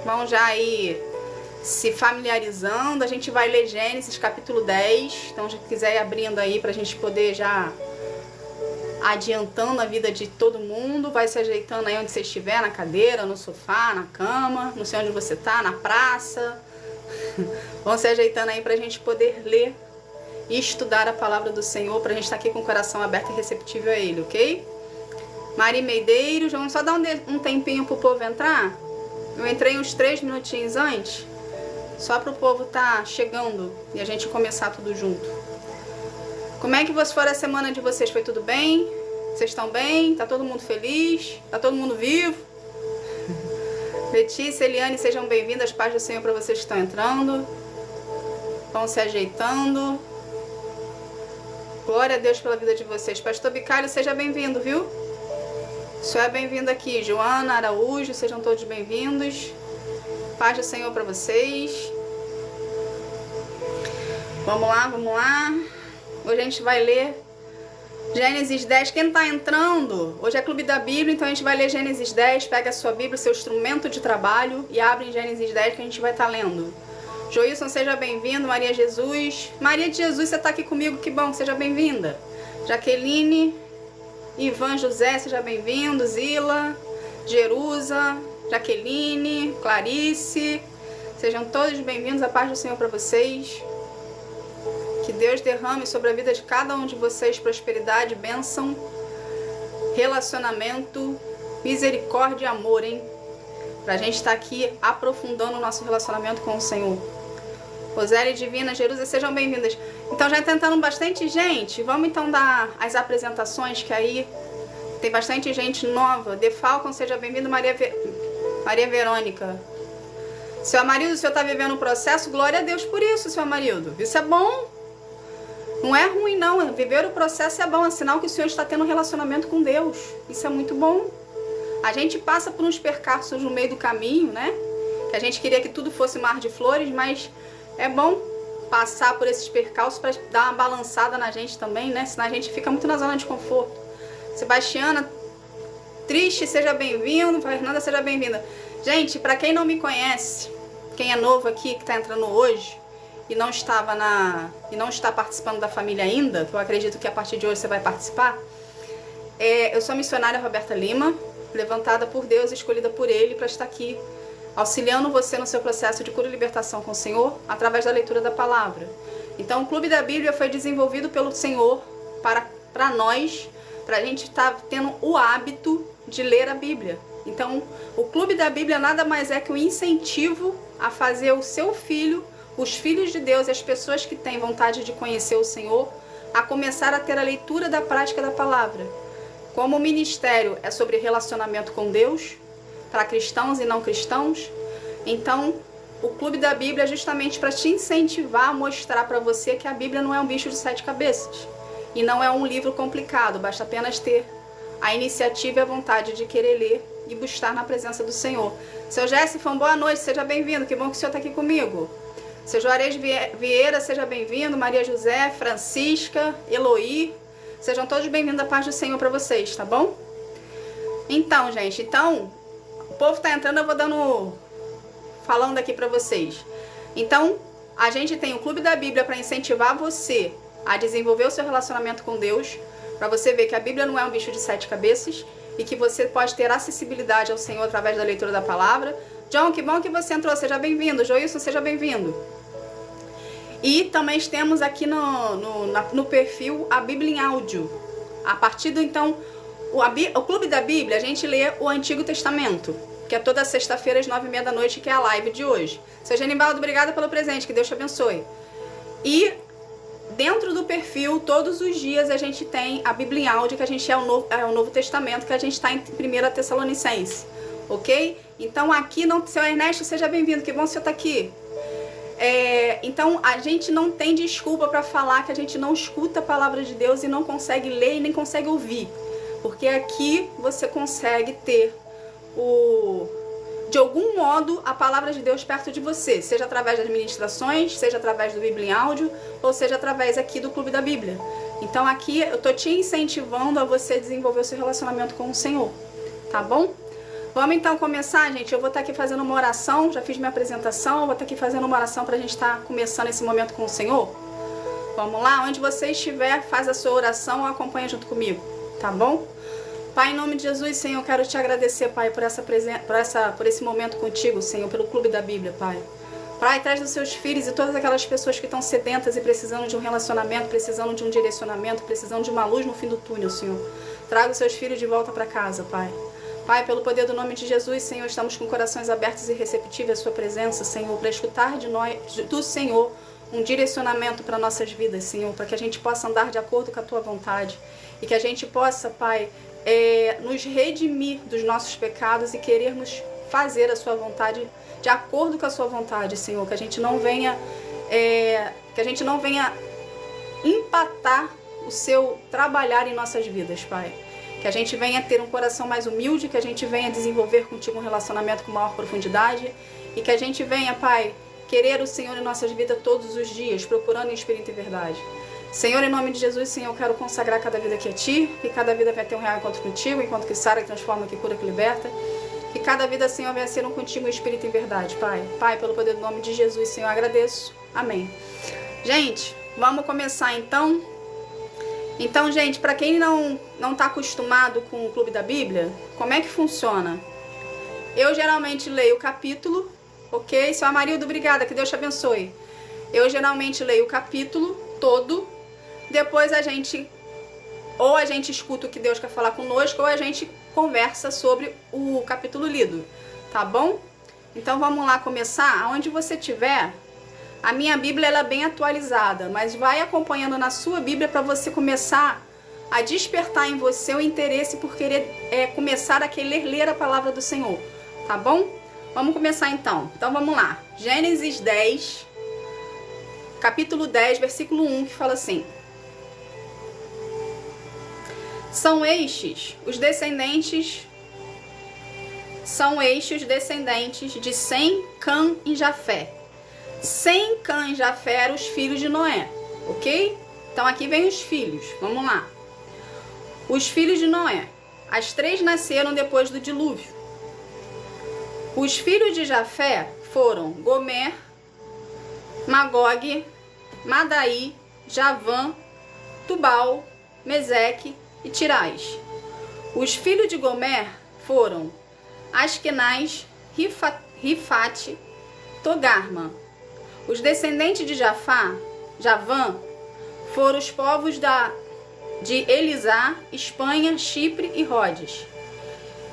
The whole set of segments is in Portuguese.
vão já aí se familiarizando. A gente vai ler Gênesis capítulo 10. Então, se quiser ir abrindo aí pra gente poder já adiantando a vida de todo mundo, vai se ajeitando aí onde você estiver, na cadeira, no sofá, na cama, não sei onde você tá, na praça. Vão se ajeitando aí pra gente poder ler e estudar a palavra do Senhor, pra gente estar aqui com o coração aberto e receptível a Ele, ok? Mari Medeiros, vamos só dar um tempinho pro povo entrar? Eu entrei uns 3 minutinhos antes, só pro povo tá chegando e a gente começar tudo junto. Como é que foi a semana de vocês? Foi tudo bem? Vocês estão bem? Tá todo mundo feliz? Tá todo mundo vivo? Letícia, Eliane, sejam bem-vindas. Paz do Senhor para vocês que estão entrando. Estão se ajeitando. Glória a Deus pela vida de vocês. Pastor Bicalho, seja bem-vindo, viu? O senhor é bem-vindo aqui. Joana Araújo, sejam todos bem-vindos. Paz do Senhor para vocês. Vamos lá, vamos lá. Hoje a gente vai ler Gênesis 10. Quem tá entrando, hoje é Clube da Bíblia, então a gente vai ler Gênesis 10. Pega a sua Bíblia, seu instrumento de trabalho e abre em Gênesis 10 que a gente vai estar lendo. Joilson, seja bem-vindo. Maria Jesus. Maria de Jesus, você tá aqui comigo, que bom, seja bem-vinda. Jaqueline, Ivan José, seja bem-vindo. Zila, Jerusa, Jaqueline, Clarice, sejam todos bem-vindos. A paz do Senhor para vocês. Que Deus derrame sobre a vida de cada um de vocês prosperidade, bênção, relacionamento, misericórdia e amor, hein? Pra gente estar aqui aprofundando o nosso relacionamento com o Senhor. Rosélia Divina, Jerusa, sejam bem-vindas. Então já tentando bastante gente, vamos então dar as apresentações, que aí tem bastante gente nova. De Falcon, seja bem-vindo. Maria Verônica. Seu marido, o senhor está vivendo um processo? Glória a Deus por isso, seu marido. Isso é bom. Não é ruim, não. Viver o processo é bom. É sinal que o senhor está tendo um relacionamento com Deus. Isso é muito bom. A gente passa por uns percalços no meio do caminho, né? Que a gente queria que tudo fosse mar de flores, mas é bom passar por esses percalços para dar uma balançada na gente também, né? Senão a gente fica muito na zona de conforto. Sebastiana, Triste, seja bem-vindo. Fernanda, seja bem-vinda. Gente, para quem não me conhece, quem é novo aqui, que está entrando hoje, e não está participando da família ainda, que eu acredito que a partir de hoje você vai participar, eu sou a missionária Roberta Lima, levantada por Deus, escolhida por Ele para estar aqui, auxiliando você no seu processo de cura e libertação com o Senhor, através da leitura da palavra. Então, o Clube da Bíblia foi desenvolvido pelo Senhor para nós, para a gente estar tendo o hábito de ler a Bíblia. Então, o Clube da Bíblia nada mais é que um incentivo a fazer o seu filho, os filhos de Deus e as pessoas que têm vontade de conhecer o Senhor, a começar a ter a leitura da prática da palavra. Como o ministério é sobre relacionamento com Deus, para cristãos e não cristãos, então o Clube da Bíblia é justamente para te incentivar a mostrar para você que a Bíblia não é um bicho de 7 cabeças e não é um livro complicado, basta apenas ter a iniciativa e a vontade de querer ler e buscar na presença do Senhor. Seu Jéssica, boa noite, seja bem-vindo, que bom que o senhor está aqui comigo. Seu Juarez Vieira, seja bem-vindo. Maria José, Francisca, Eloí, sejam todos bem-vindos. A paz do Senhor para vocês, tá bom? Então, gente, o povo tá entrando, eu vou falando aqui para vocês. Então, a gente tem o Clube da Bíblia para incentivar você a desenvolver o seu relacionamento com Deus, para você ver que a Bíblia não é um bicho de 7 cabeças e que você pode ter acessibilidade ao Senhor através da leitura da palavra. John, que bom que você entrou, seja bem-vindo. Joilson, seja bem-vindo. E também temos aqui no perfil a Bíblia em áudio. A partir do, então, o Clube da Bíblia, a gente lê o Antigo Testamento, que é toda sexta-feira às 9h30 da noite, que é a live de hoje. Seu Genibaldo, obrigada pelo presente, que Deus te abençoe. E dentro do perfil, todos os dias a gente tem a Bíblia em áudio, que a gente é o Novo Testamento, que a gente está em 1 Tessalonicenses, ok? Então aqui, seu Ernesto, seja bem-vindo, que bom que você está aqui. Então a gente não tem desculpa para falar que a gente não escuta a palavra de Deus e não consegue ler e nem consegue ouvir, porque aqui você consegue ter de algum modo a palavra de Deus perto de você, seja através das ministrações, seja através do Bíblia em áudio, ou seja através aqui do Clube da Bíblia. Então aqui eu tô te incentivando a você desenvolver o seu relacionamento com o Senhor, tá bom? Vamos então começar, gente. Eu vou estar aqui fazendo uma oração, já fiz minha apresentação, vou estar aqui fazendo uma oração para a gente estar começando esse momento com o Senhor. Vamos lá? Onde você estiver, faz a sua oração ou acompanha junto comigo, tá bom? Pai, em nome de Jesus, Senhor, eu quero te agradecer, Pai, por esse momento contigo, Senhor, pelo Clube da Bíblia, Pai. Pai, traz os seus filhos e todas aquelas pessoas que estão sedentas e precisando de um relacionamento, precisando de um direcionamento, precisando de uma luz no fim do túnel, Senhor. Traga os seus filhos de volta para casa, Pai. Pai, pelo poder do nome de Jesus, Senhor, estamos com corações abertos e receptivos à sua presença, Senhor, para escutar do Senhor um direcionamento para nossas vidas, Senhor, para que a gente possa andar de acordo com a tua vontade e que a gente possa, Pai, nos redimir dos nossos pecados e querermos fazer a sua vontade de acordo com a sua vontade, Senhor, que a gente não venha empatar o seu trabalhar em nossas vidas, Pai. Que a gente venha ter um coração mais humilde, que a gente venha desenvolver contigo um relacionamento com maior profundidade e que a gente venha, Pai, querer o Senhor em nossas vidas todos os dias, procurando em espírito e verdade. Senhor, em nome de Jesus, Senhor, eu quero consagrar cada vida aqui a Ti, que cada vida vai ter um real encontro contigo, enquanto que sara, que transforma, que cura, que liberta. Que cada vida, Senhor, venha ser um contigo em espírito e verdade, Pai. Pai, pelo poder do nome de Jesus, Senhor, eu agradeço. Amém. Gente, vamos começar então. Então, gente, para quem não está acostumado com o Clube da Bíblia, como é que funciona? Eu geralmente leio o capítulo, ok? Seu Amarildo, obrigada, que Deus te abençoe. Eu geralmente leio o capítulo todo, depois a gente escuta o que Deus quer falar conosco, ou a gente conversa sobre o capítulo lido, tá bom? Então vamos lá começar. Aonde você estiver, a minha Bíblia ela é bem atualizada, mas vai acompanhando na sua Bíblia para você começar a despertar em você o interesse por querer começar a querer ler a palavra do Senhor, tá bom? Vamos começar então. Então vamos lá. Gênesis 10, capítulo 10, versículo 1, que fala assim: São estes os descendentes de Sem, Cã e Jafé. Sem, Cã e Jafé eram os filhos de Noé, ok? Então aqui vem os filhos, vamos lá. Os filhos de Noé. As três nasceram depois do dilúvio. Os filhos de Jafé foram Gomer, Magog, Madaí, Javã, Tubal, Meseque e Tirás. Os filhos de Gomer foram Askenaz, Rifate, Togarma. Os descendentes de Javã foram os povos de Elisá, Espanha, Chipre e Rhodes.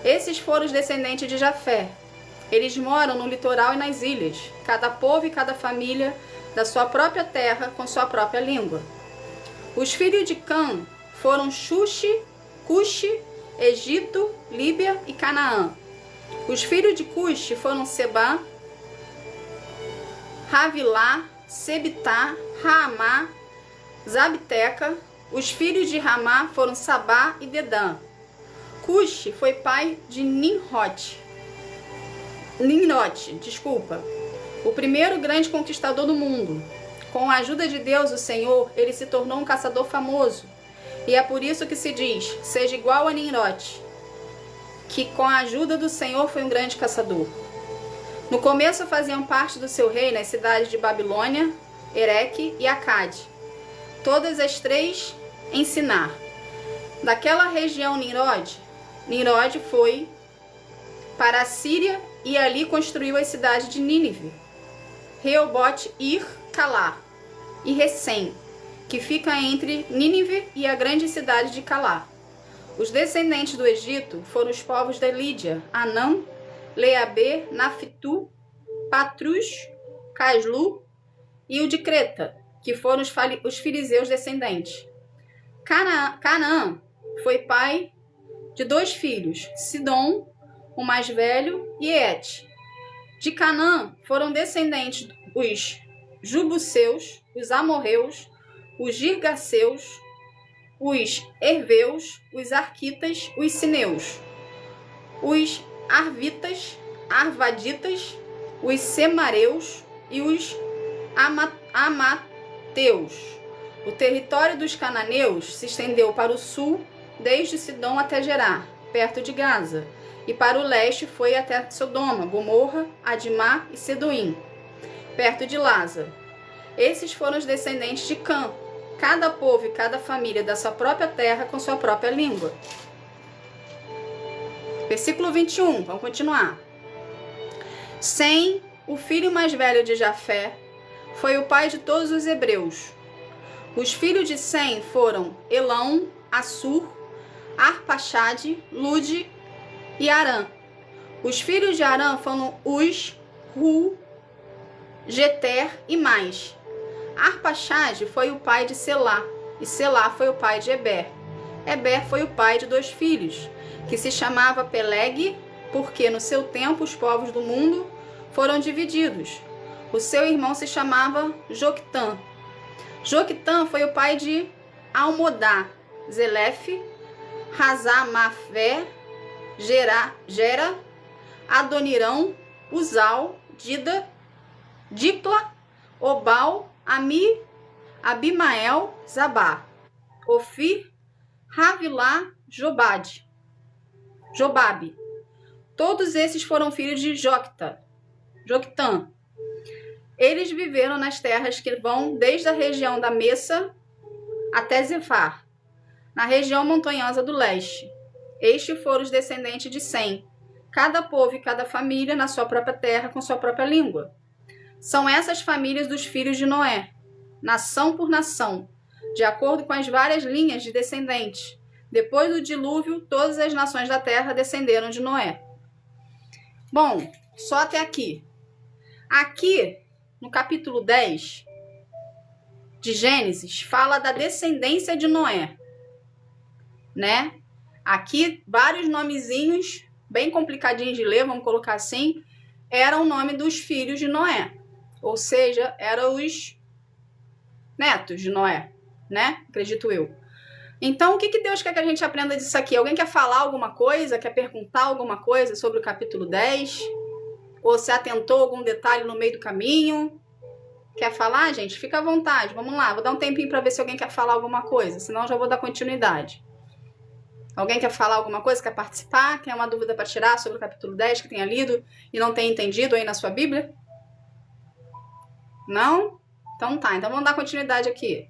Esses foram os descendentes de Jafé. Eles moram no litoral e nas ilhas, cada povo e cada família da sua própria terra com sua própria língua. Os filhos de Cã foram Cuxi, Egito, Líbia e Canaã. Os filhos de Cuxi foram Sebá, Havilá, Sebitá, Raamá, Zabteca. Os filhos de Ramá foram Sabá e Dedã. Cuxi foi pai de Nimrod, o primeiro grande conquistador do mundo. Com a ajuda de Deus, o Senhor, ele se tornou um caçador famoso. E é por isso que se diz, seja igual a Nimrod, que com a ajuda do Senhor foi um grande caçador. No começo faziam parte do seu reino as cidades de Babilônia, Ereque e Acade, todas as três em Sinar. Daquela região Nimrod foi para a Síria e ali construiu as cidades de Nínive, Reobote, Ir, Calá e Recém, que fica entre Nínive e a grande cidade de Calá. Os descendentes do Egito foram os povos da Lídia, Anã, Leabê, Nafitu, Patrus, Caslu e o de Creta, que foram os filisteus descendentes. Canaã foi pai de 2 filhos, Sidom, o mais velho, e Et. De Canaã foram descendentes os Jubuseus, os Amorreus, os Girgaceus, os Herveus, os Arquitas, os Sineus, os Arvitas, Arvaditas, os Semareus e os Amateus. O território dos cananeus se estendeu para o sul, desde Sidom até Gerar, perto de Gaza, e para o leste foi até Sodoma, Gomorra, Admá e Sedoim, perto de Lázaro. Esses foram os descendentes de Cã, cada povo e cada família da sua própria terra com sua própria língua. Versículo 21, vamos continuar. Sem, o filho mais velho de Jafé, foi o pai de todos os hebreus. Os filhos de Sem foram Elão, Assur, Arpaxade, Lude e Arã. Os filhos de Arã foram Uz, Ru, Geter e mais. Arpaxade foi o pai de Selá, e Selá foi o pai de Eber. Eber foi o pai de 2 filhos, que se chamava Peleg, porque no seu tempo os povos do mundo foram divididos. O seu irmão se chamava Joctã. Joctã foi o pai de Almodá, Zelefe, Razamafé, Gera, Adonirão, Uzal, Dida, Dicla, Obal, Ami, Abimael, Zabá, Ofir, Havilá, Jobabe. Todos esses foram filhos de Joctã. Eles viveram nas terras que vão desde a região da Messa até Zefar, na região montanhosa do leste. Estes foram os descendentes de Sem, cada povo e cada família na sua própria terra com sua própria língua. São essas famílias dos filhos de Noé, nação por nação, de acordo com as várias linhas de descendentes. Depois do dilúvio, todas as nações da terra descenderam de Noé. Bom, só até aqui. Aqui, no capítulo 10 de Gênesis, fala da descendência de Noé, né? Aqui, vários nomezinhos, bem complicadinhos de ler, vamos colocar assim, eram o nome dos filhos de Noé. Ou seja, eram os netos de Noé, né? Acredito eu. Então, o que Deus quer que a gente aprenda disso aqui? Alguém quer falar alguma coisa? Quer perguntar alguma coisa sobre o capítulo 10? Ou se atentou a algum detalhe no meio do caminho? Quer falar, gente? Fica à vontade. Vamos lá. Vou dar um tempinho para ver se alguém quer falar alguma coisa. Senão eu já vou dar continuidade. Alguém quer falar alguma coisa? Quer participar? Tem uma dúvida para tirar sobre o capítulo 10 que tenha lido e não tenha entendido aí na sua Bíblia? Não? Então tá. Então vamos dar continuidade aqui.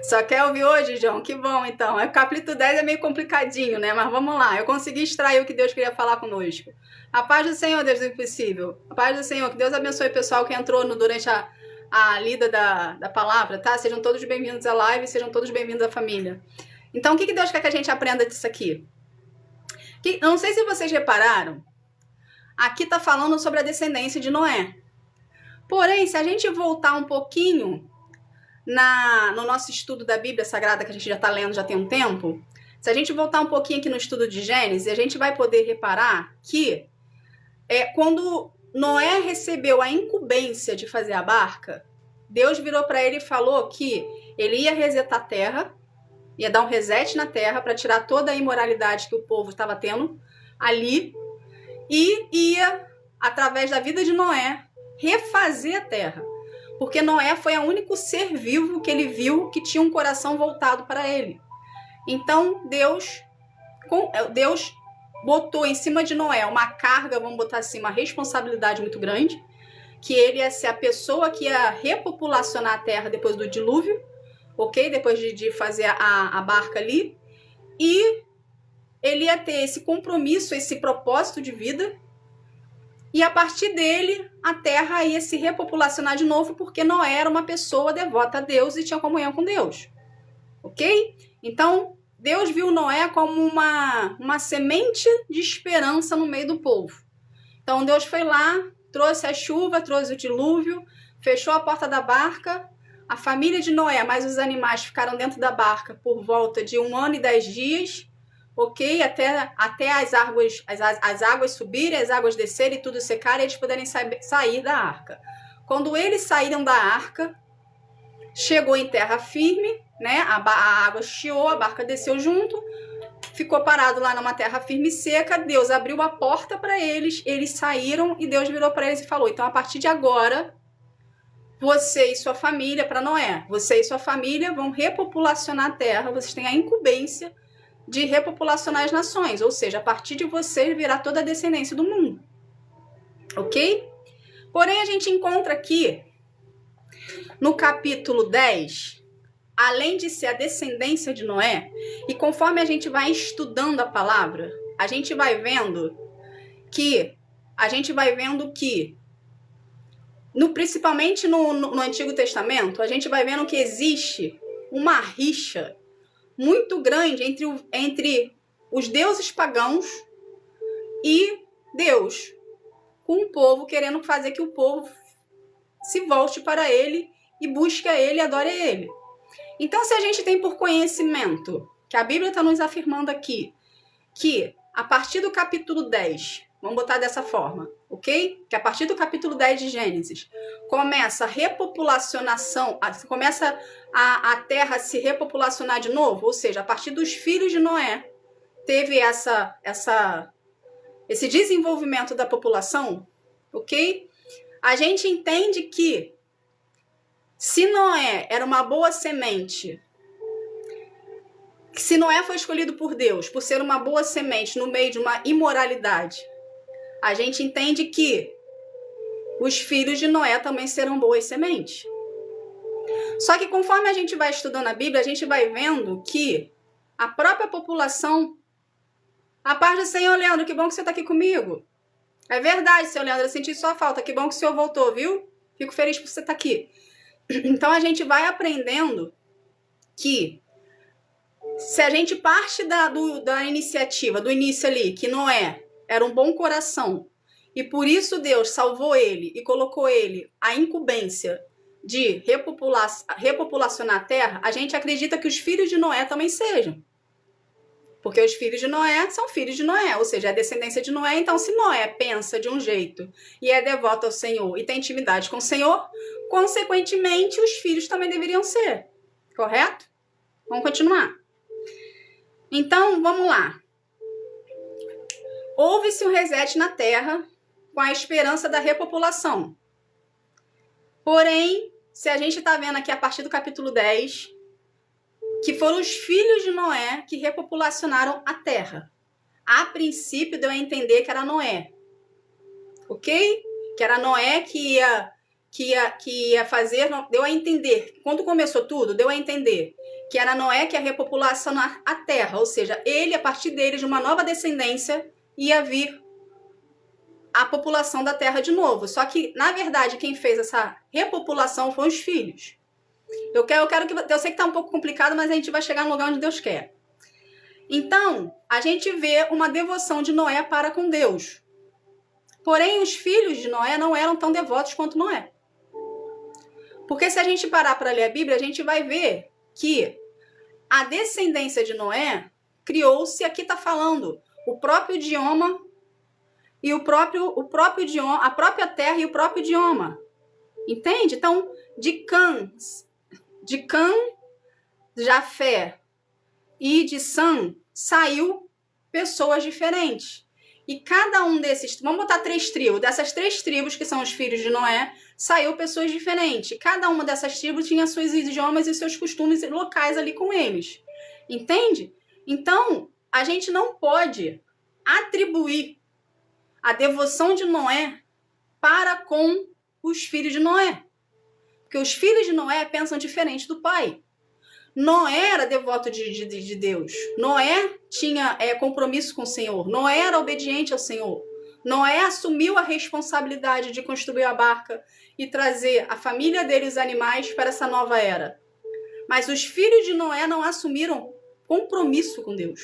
Só quer ouvir hoje, João? Que bom, então. O capítulo 10 é meio complicadinho, né? Mas vamos lá. Eu consegui extrair o que Deus queria falar conosco. A paz do Senhor, Deus do impossível. A paz do Senhor. Que Deus abençoe o pessoal que entrou durante a lida da palavra, tá? Sejam todos bem-vindos à live, sejam todos bem-vindos à família. Então, o que Deus quer que a gente aprenda disso aqui? Eu não sei se vocês repararam, aqui tá falando sobre a descendência de Noé. Porém, se a gente voltar um pouquinho no nosso estudo da Bíblia Sagrada, que a gente já está lendo já tem um tempo, se a gente voltar um pouquinho aqui no estudo de Gênesis, a gente vai poder reparar que quando Noé recebeu a incumbência de fazer a barca, Deus virou para ele e falou que ele ia resetar a terra, ia dar um reset na terra para tirar toda a imoralidade que o povo estava tendo ali e ia, através da vida de Noé, refazer a terra. Porque Noé foi o único ser vivo que ele viu que tinha um coração voltado para ele. Então, Deus botou em cima de Noé uma carga, vamos botar assim, uma responsabilidade muito grande, que ele ia ser a pessoa que ia repopulacionar a terra depois do dilúvio, ok? Depois de fazer a barca ali. E ele ia ter esse compromisso, esse propósito de vida. E a partir dele, a terra ia se repopulacionar de novo, porque Noé era uma pessoa devota a Deus e tinha comunhão com Deus. Ok? Então, Deus viu Noé como uma semente de esperança no meio do povo. Então, Deus foi lá, trouxe a chuva, trouxe o dilúvio, fechou a porta da barca. A família de Noé, mais os animais, ficaram dentro da barca por volta de 1 ano e 10 dias. Ok? Até as águas subirem, as águas descerem e tudo secar, e eles puderem sair da arca. Quando eles saíram da arca, chegou em terra firme, né? A água chiou, a barca desceu junto, ficou parado lá numa terra firme e seca. Deus abriu a porta para eles, eles saíram e Deus virou para eles e falou: então, a partir de agora, você e sua família, para Noé, você e sua família vão repopulacionar a terra, vocês têm a incumbência de repopulacionar as nações, ou seja, a partir de você virá toda a descendência do mundo. Ok? Porém, a gente encontra aqui, no capítulo 10, além de ser a descendência de Noé, e conforme a gente vai estudando a palavra, a gente vai vendo que, principalmente no Antigo Testamento, a gente vai vendo que existe uma rixa muito grande entre os deuses pagãos e Deus, com o povo querendo fazer que o povo se volte para ele e busque a ele e adore a ele. Então, se a gente tem por conhecimento, que a Bíblia está nos afirmando aqui, que a partir do capítulo 10, vamos botar dessa forma, ok? Que a partir do capítulo 10 de Gênesis, começa a repopulacionação, começa a terra a se repopulacionar de novo, ou seja, a partir dos filhos de Noé, teve esse desenvolvimento da população, ok? A gente entende que se Noé era uma boa semente, se Noé foi escolhido por Deus por ser uma boa semente no meio de uma imoralidade, a gente entende que os filhos de Noé também serão boas sementes. Só que conforme a gente vai estudando a Bíblia, a gente vai vendo que a própria população... A paz do Senhor, Leandro, que bom que você está aqui comigo. É verdade, Senhor Leandro, eu senti sua falta, que bom que o Senhor voltou, viu? Fico feliz por você estar aqui. Então a gente vai aprendendo que se a gente parte da iniciativa, do início ali, que Noé era um bom coração, e por isso Deus salvou ele e colocou ele a incumbência de repopulacionar a terra, a gente acredita que os filhos de Noé também sejam. Porque os filhos de Noé são filhos de Noé, ou seja, a descendência de Noé. Então, se Noé pensa de um jeito e é devoto ao Senhor e tem intimidade com o Senhor, consequentemente, os filhos também deveriam ser. Correto? Vamos continuar. Então, vamos lá. Houve-se um reset na terra com a esperança da repopulação. Porém, se a gente está vendo aqui a partir do capítulo 10... que foram os filhos de Noé que repopulacionaram a terra. A princípio, deu a entender que era Noé. Ok? Que era Noé que ia fazer... Deu a entender. Quando começou tudo, deu a entender que era Noé que ia repopulacionar a terra. Ou seja, ele, a partir dele, de uma nova descendência, ia vir a população da terra de novo. Só que, na verdade, quem fez essa repopulação foram os filhos. Eu sei que tá um pouco complicado, mas a gente vai chegar no lugar onde Deus quer. Então, a gente vê uma devoção de Noé para com Deus. Porém, os filhos de Noé não eram tão devotos quanto Noé. Porque se a gente parar para ler a Bíblia, a gente vai ver que a descendência de Noé criou-se, aqui está falando, o próprio idioma e o próprio idioma, a própria terra e o próprio idioma. Entende? Então, de Cã, Jafé e de Sam saiu pessoas diferentes. E cada um desses, vamos botar 3 tribos, dessas 3 tribos que são os filhos de Noé, saiu pessoas diferentes. Cada uma dessas tribos tinha seus idiomas e seus costumes locais ali com eles. Entende? Então, a gente não pode atribuir a devoção de Noé para com os filhos de Noé. Porque os filhos de Noé pensam diferente do pai. Noé era devoto de Deus. Noé tinha compromisso com o Senhor. Noé era obediente ao Senhor. Noé assumiu a responsabilidade de construir a barca e trazer a família dele e os animais para essa nova era. Mas os filhos de Noé não assumiram compromisso com Deus.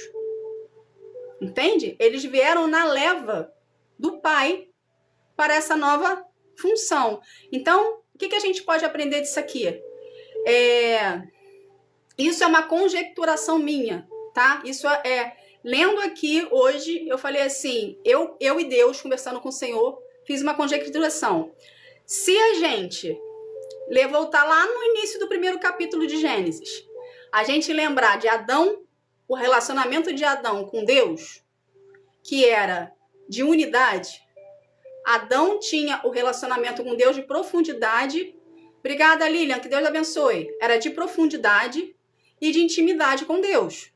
Entende? Eles vieram na leva do pai para essa nova função. Então, o que a gente pode aprender disso aqui? Isso é uma conjecturação minha, tá? Isso lendo aqui hoje, eu falei assim, eu e Deus, conversando com o Senhor, fiz uma conjecturação. Se a gente voltar lá no início do primeiro capítulo de Gênesis, a gente lembrar de Adão, o relacionamento de Adão com Deus, que era de unidade, Adão tinha o relacionamento com Deus de profundidade. Obrigada, Lilian, que Deus abençoe. Era de profundidade e de intimidade com Deus.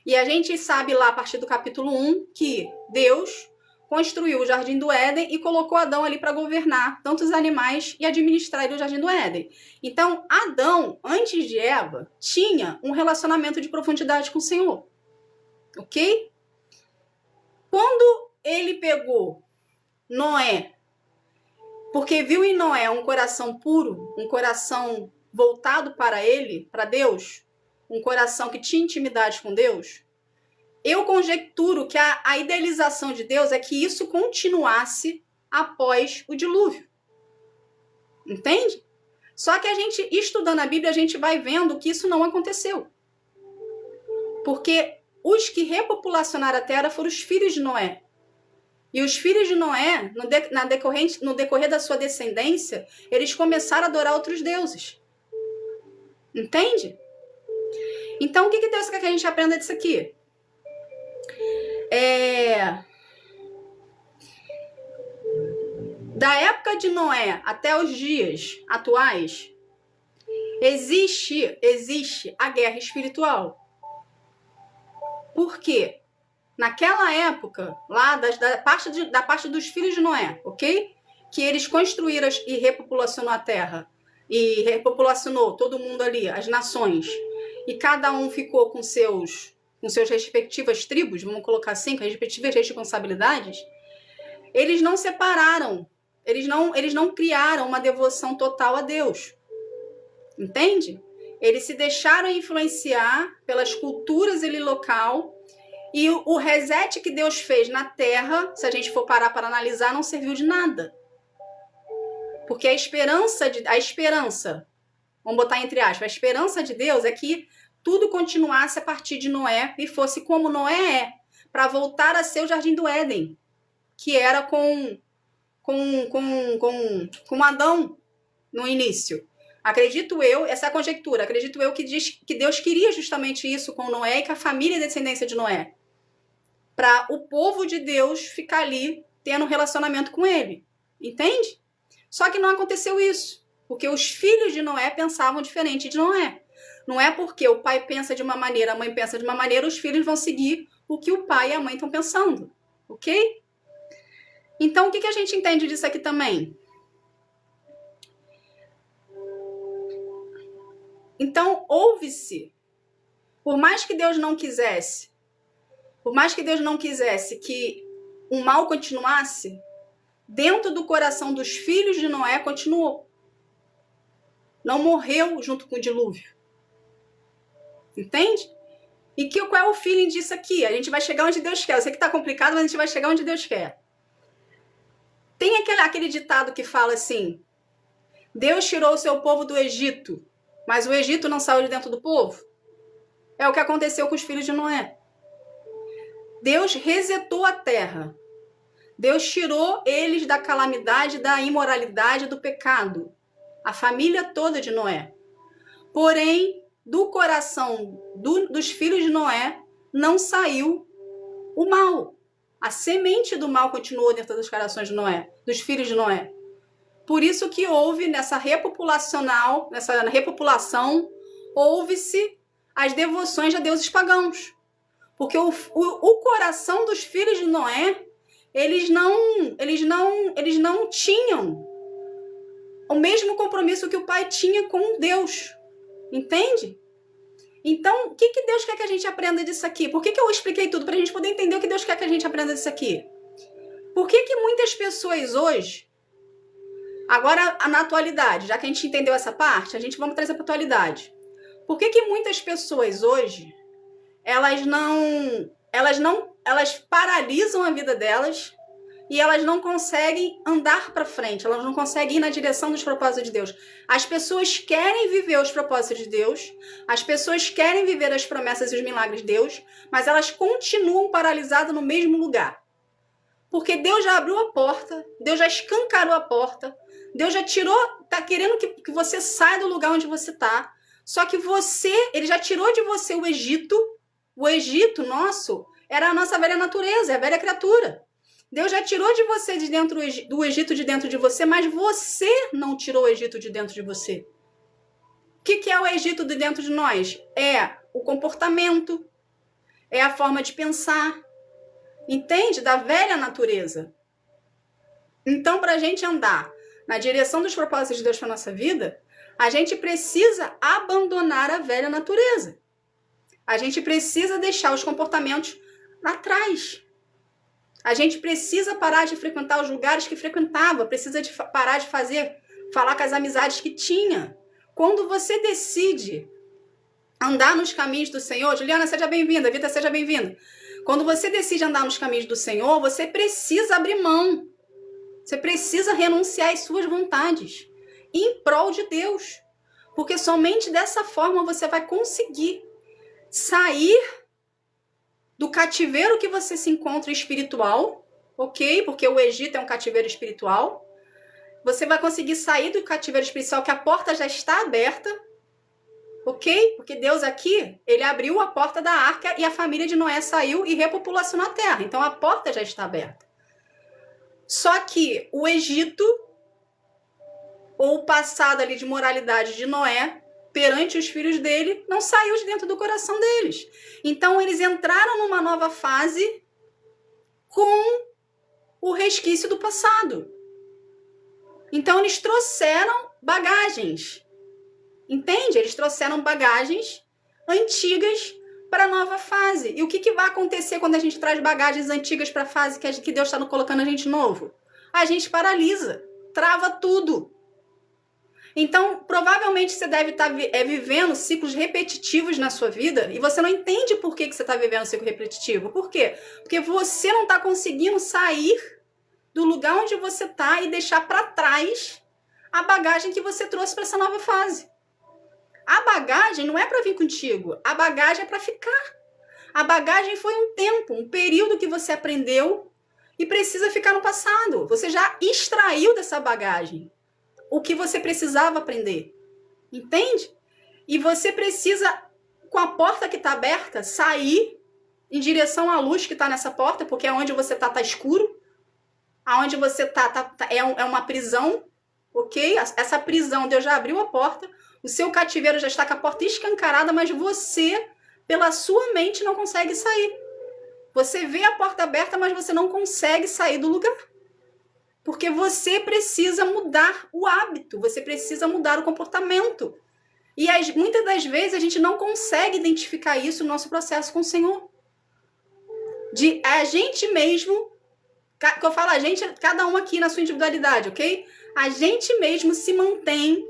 E a gente sabe lá, a partir do capítulo 1, que Deus construiu o Jardim do Éden e colocou Adão ali para governar tantos animais e administrar o Jardim do Éden. Então, Adão, antes de Eva, tinha um relacionamento de profundidade com o Senhor. Ok? Quando ele pegou Noé, porque viu em Noé um coração puro, um coração voltado para ele, para Deus, um coração que tinha intimidade com Deus, eu conjecturo que a idealização de Deus é que isso continuasse após o dilúvio. Entende? Só que a gente, estudando a Bíblia, a gente vai vendo que isso não aconteceu. Porque os que repopulacionaram a terra foram os filhos de Noé. E os filhos de Noé, no decorrer da sua descendência, eles começaram a adorar outros deuses. Entende? Então, o que Deus quer que a gente aprenda disso aqui? Da época de Noé até os dias atuais, existe a guerra espiritual. Por quê? Naquela época, lá da parte dos filhos de Noé, ok? Que eles construíram e repopulacionou a terra. E repopulacionou todo mundo ali, as nações. E cada um ficou com seus respectivas tribos, vamos colocar assim, com as respectivas responsabilidades. Eles não separaram. Eles não criaram uma devoção total a Deus. Entende? Eles se deixaram influenciar pelas culturas ali local. E o reset que Deus fez na terra, se a gente for parar para analisar, não serviu de nada. Porque a esperança, vamos botar entre aspas, a esperança de Deus é que tudo continuasse a partir de Noé e fosse como Noé é, para voltar a ser o Jardim do Éden, que era com Adão no início. Acredito eu, essa é a conjectura, acredito eu que diz que Deus queria justamente isso com Noé e com a família e descendência de Noé. Para o povo de Deus ficar ali tendo um relacionamento com ele. Entende? Só que não aconteceu isso. Porque os filhos de Noé pensavam diferente de Noé. Não é porque o pai pensa de uma maneira, a mãe pensa de uma maneira, os filhos vão seguir o que o pai e a mãe estão pensando. Ok? Então, o que a gente entende disso aqui também? Então, ouve-se. Por mais que Deus não quisesse que o mal continuasse, dentro do coração dos filhos de Noé continuou. Não morreu junto com o dilúvio. Entende? E qual é o feeling disso aqui? A gente vai chegar onde Deus quer. Eu sei que está complicado, mas a gente vai chegar onde Deus quer. Tem aquele ditado que fala assim: Deus tirou o seu povo do Egito, mas o Egito não saiu de dentro do povo. É o que aconteceu com os filhos de Noé. Deus resetou a terra. Deus tirou eles da calamidade, da imoralidade, do pecado. A família toda de Noé. Porém, do coração dos filhos de Noé não saiu o mal. A semente do mal continuou dentro dos corações de Noé, dos filhos de Noé. Por isso que houve nessa repopulação, houve-se as devoções a deuses pagãos. Porque o coração dos filhos de Noé, eles não tinham o mesmo compromisso que o pai tinha com Deus. Entende? Então, o que Deus quer que a gente aprenda disso aqui? Por que eu expliquei tudo? Para a gente poder entender o que Deus quer que a gente aprenda disso aqui. Por que muitas pessoas hoje, agora na atualidade, já que a gente entendeu essa parte, vamos trazer para a atualidade. Por que muitas pessoas hoje, elas paralisam a vida delas e elas não conseguem andar para frente, elas não conseguem ir na direção dos propósitos de Deus. As pessoas querem viver os propósitos de Deus, as pessoas querem viver as promessas e os milagres de Deus, mas elas continuam paralisadas no mesmo lugar. Porque Deus já abriu a porta, Deus já escancarou a porta, Deus já tirou, está querendo que você saia do lugar onde você está, só que ele já tirou de você o Egito nosso, era a nossa velha natureza, é a velha criatura. Deus já tirou de você do Egito de dentro de você, mas você não tirou o Egito de dentro de você. O que é o Egito de dentro de nós? É o comportamento, é a forma de pensar, entende? Da velha natureza. Então, para a gente andar na direção dos propósitos de Deus para nossa vida, a gente precisa abandonar a velha natureza. A gente precisa deixar os comportamentos lá atrás. A gente precisa parar de frequentar os lugares que frequentava, precisa de parar de falar com as amizades que tinha. Quando você decide andar nos caminhos do Senhor, Juliana, seja bem-vinda, Vita, seja bem-vinda. Quando você decide andar nos caminhos do Senhor, você precisa abrir mão. Você precisa renunciar às suas vontades em prol de Deus. Porque somente dessa forma você vai conseguir sair do cativeiro que você se encontra espiritual, ok? Porque o Egito é um cativeiro espiritual. Você vai conseguir sair do cativeiro espiritual, que a porta já está aberta, ok? Porque Deus aqui, ele abriu a porta da arca e a família de Noé saiu e repopulacionou a terra. Então a porta já está aberta. Só que o Egito, ou o passado ali de moralidade de Noé, perante os filhos dele, não saiu de dentro do coração deles. Então eles entraram numa nova fase com o resquício do passado. Então eles trouxeram bagagens, entende? Eles trouxeram bagagens antigas para a nova fase. E o que vai acontecer quando a gente traz bagagens antigas para a fase que Deus está colocando a gente novo? A gente paralisa, trava tudo. Então, provavelmente você deve estar vivendo ciclos repetitivos na sua vida e você não entende por que você está vivendo um ciclo repetitivo. Por quê? Porque você não está conseguindo sair do lugar onde você está e deixar para trás a bagagem que você trouxe para essa nova fase. A bagagem não é para vir contigo, a bagagem é para ficar. A bagagem foi um tempo, um período que você aprendeu e precisa ficar no passado. Você já extraiu dessa bagagem o que você precisava aprender, entende? E você precisa, com a porta que está aberta, sair em direção à luz que está nessa porta, porque onde você está escuro, aonde você é uma prisão, ok? Essa prisão, Deus já abriu a porta, o seu cativeiro já está com a porta escancarada, mas você, pela sua mente, não consegue sair. Você vê a porta aberta, mas você não consegue sair do lugar. Porque você precisa mudar o hábito, você precisa mudar o comportamento. E muitas das vezes a gente não consegue identificar isso no nosso processo com o Senhor. De a gente mesmo, que eu falo a gente, cada um aqui na sua individualidade, ok? A gente mesmo se mantém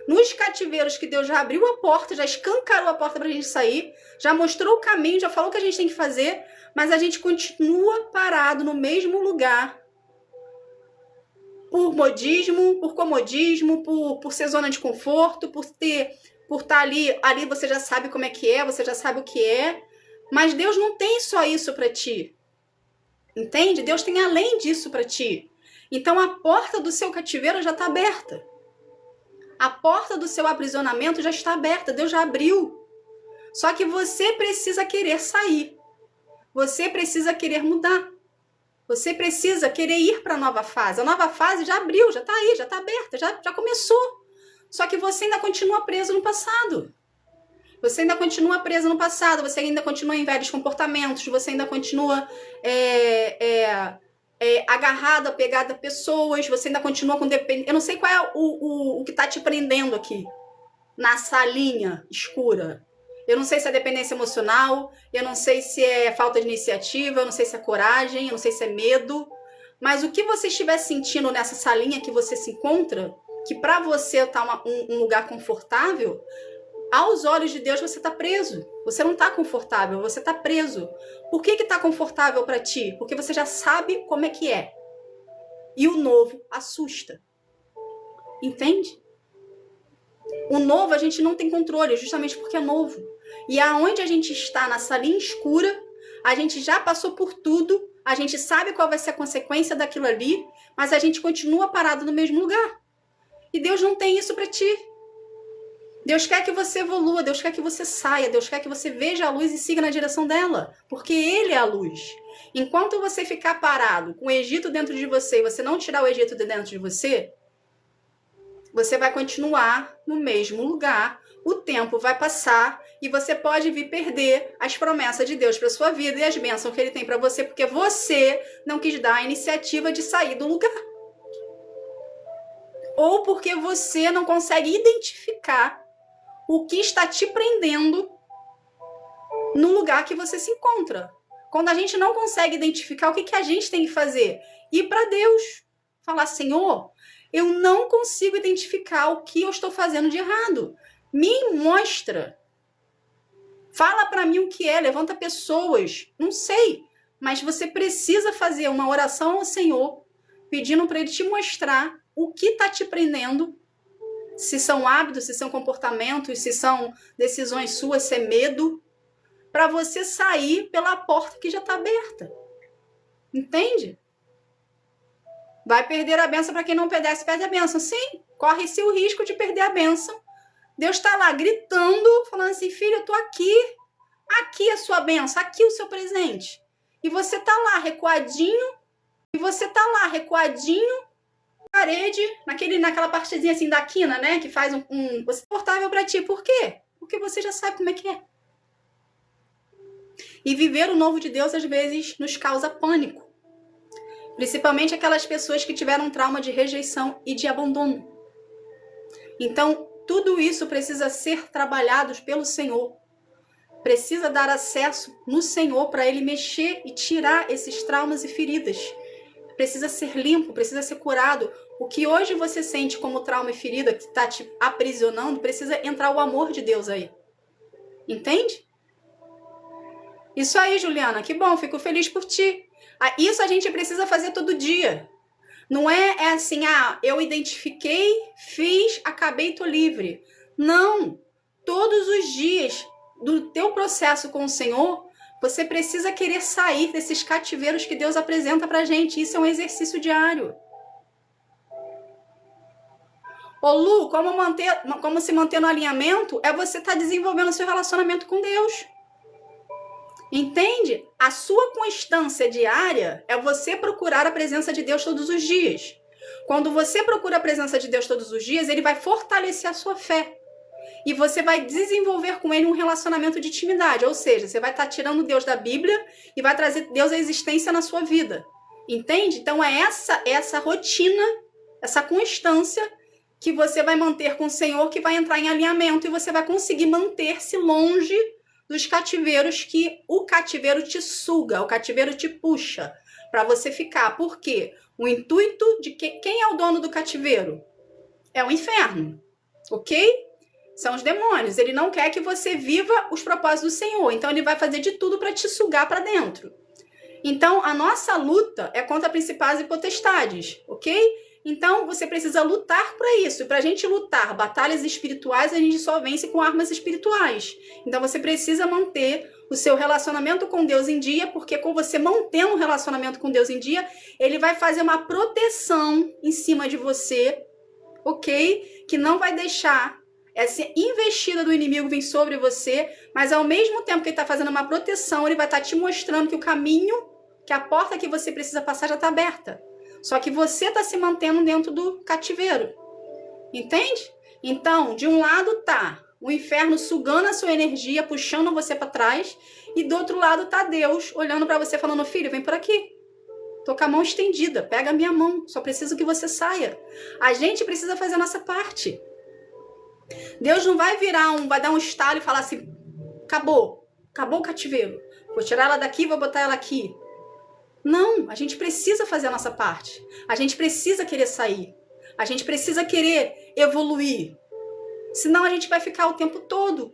nos cativeiros que Deus já abriu a porta, já escancarou a porta para a gente sair, já mostrou o caminho, já falou o que a gente tem que fazer, mas a gente continua parado no mesmo lugar por modismo, por comodismo, por ser zona de conforto, por estar ali você já sabe como é que é, você já sabe o que é, mas Deus não tem só isso para ti, entende? Deus tem além disso para ti. Então a porta do seu cativeiro já está aberta. A porta do seu aprisionamento já está aberta, Deus já abriu. Só que você precisa querer sair. Você precisa querer mudar. Você precisa querer ir para a nova fase. A nova fase já abriu, já está aí, já está aberta, já começou. Só que você ainda continua preso no passado. Você ainda continua preso no passado, você ainda continua em velhos comportamentos, você ainda continua agarrado, apegado a pessoas, você ainda continua com dependência. Eu não sei qual é o que está te prendendo aqui, na salinha escura. Eu não sei se é dependência emocional, eu não sei se é falta de iniciativa, eu não sei se é coragem, eu não sei se é medo. Mas o que você estiver sentindo nessa salinha que você se encontra, que para você está um lugar confortável, aos olhos de Deus você está preso. Você não está confortável, você está preso. Por que está confortável para ti? Porque você já sabe como é que é. E o novo assusta. Entende? O novo a gente não tem controle, justamente porque é novo. E aonde a gente está, na salinha escura, a gente já passou por tudo, a gente sabe qual vai ser a consequência daquilo ali, mas a gente continua parado no mesmo lugar. E Deus não tem isso para ti. Deus quer que você evolua, Deus quer que você saia, Deus quer que você veja a luz e siga na direção dela, porque Ele é a luz. Enquanto você ficar parado com o Egito dentro de você e você não tirar o Egito de dentro de você, você vai continuar no mesmo lugar, o tempo vai passar E você pode vir perder as promessas de Deus para sua vida e as bênçãos que ele tem para você, porque você não quis dar a iniciativa de sair do lugar. Ou porque você não consegue identificar o que está te prendendo no lugar que você se encontra. Quando a gente não consegue identificar, o que a gente tem que fazer? Ir para Deus. Falar, Senhor, eu não consigo identificar o que eu estou fazendo de errado. Me mostra. Fala para mim o que é, levanta pessoas. Não sei, mas você precisa fazer uma oração ao Senhor, pedindo para ele te mostrar o que está te prendendo. Se são hábitos, se são comportamentos, se são decisões suas, se é medo, para você sair pela porta que já está aberta. Entende? Vai perder a bênção para quem não obedece, perde a bênção. Sim, corre-se o risco de perder a bênção. Deus está lá gritando, falando assim, filho, eu tô aqui. Aqui é a sua bênção, aqui é o seu presente. E você tá lá recuadinho, parede, naquela partezinha assim da quina, né? Que faz um confortável para ti. Por quê? Porque você já sabe como é que é. E viver o novo de Deus, às vezes, nos causa pânico. Principalmente aquelas pessoas que tiveram trauma de rejeição e de abandono. Então, tudo isso precisa ser trabalhado pelo Senhor. Precisa dar acesso no Senhor para ele mexer e tirar esses traumas e feridas. Precisa ser limpo, precisa ser curado. O que hoje você sente como trauma e ferida que está te aprisionando, precisa entrar o amor de Deus aí. Entende? Isso aí, Juliana, que bom, fico feliz por ti. Isso a gente precisa fazer todo dia. Não é assim, eu identifiquei, fiz, acabei, tô livre. Não, todos os dias do teu processo com o Senhor, você precisa querer sair desses cativeiros que Deus apresenta pra gente. Isso é um exercício diário. Ô Lu, como se manter no alinhamento é você estar desenvolvendo o seu relacionamento com Deus. Entende? A sua constância diária é você procurar a presença de Deus todos os dias. Quando você procura a presença de Deus todos os dias, ele vai fortalecer a sua fé. E você vai desenvolver com ele um relacionamento de intimidade. Ou seja, você vai estar tirando Deus da Bíblia e vai trazer Deus à existência na sua vida. Entende? Então é essa rotina, essa constância que você vai manter com o Senhor, que vai entrar em alinhamento e você vai conseguir manter-se longe dos cativeiros, que o cativeiro te suga, o cativeiro te puxa para você ficar. Por quê? O intuito de quem é o dono do cativeiro? É o inferno, ok? São os demônios. Ele não quer que você viva os propósitos do Senhor, então ele vai fazer de tudo para te sugar para dentro. Então a nossa luta é contra principados e potestades, ok? Então você precisa lutar para isso. E para a gente lutar batalhas espirituais, a gente só vence com armas espirituais. Então você precisa manter o seu relacionamento com Deus em dia, porque com você mantendo o relacionamento com Deus em dia, ele vai fazer uma proteção em cima de você, ok? Que não vai deixar essa investida do inimigo vir sobre você, mas ao mesmo tempo que ele está fazendo uma proteção, ele vai estar te mostrando que o caminho, que a porta que você precisa passar já está aberta. Só que você está se mantendo dentro do cativeiro. Entende? Então, de um lado tá o inferno sugando a sua energia, puxando você para trás. E do outro lado tá Deus olhando para você falando, filho, vem por aqui. Tô com a mão estendida, pega a minha mão. Só preciso que você saia. A gente precisa fazer a nossa parte. Deus não vai vai dar um estalo e falar assim, acabou o cativeiro. Vou tirar ela daqui, vou botar ela aqui. Não, a gente precisa fazer a nossa parte. A gente precisa querer sair. A gente precisa querer evoluir. Senão a gente vai ficar o tempo todo.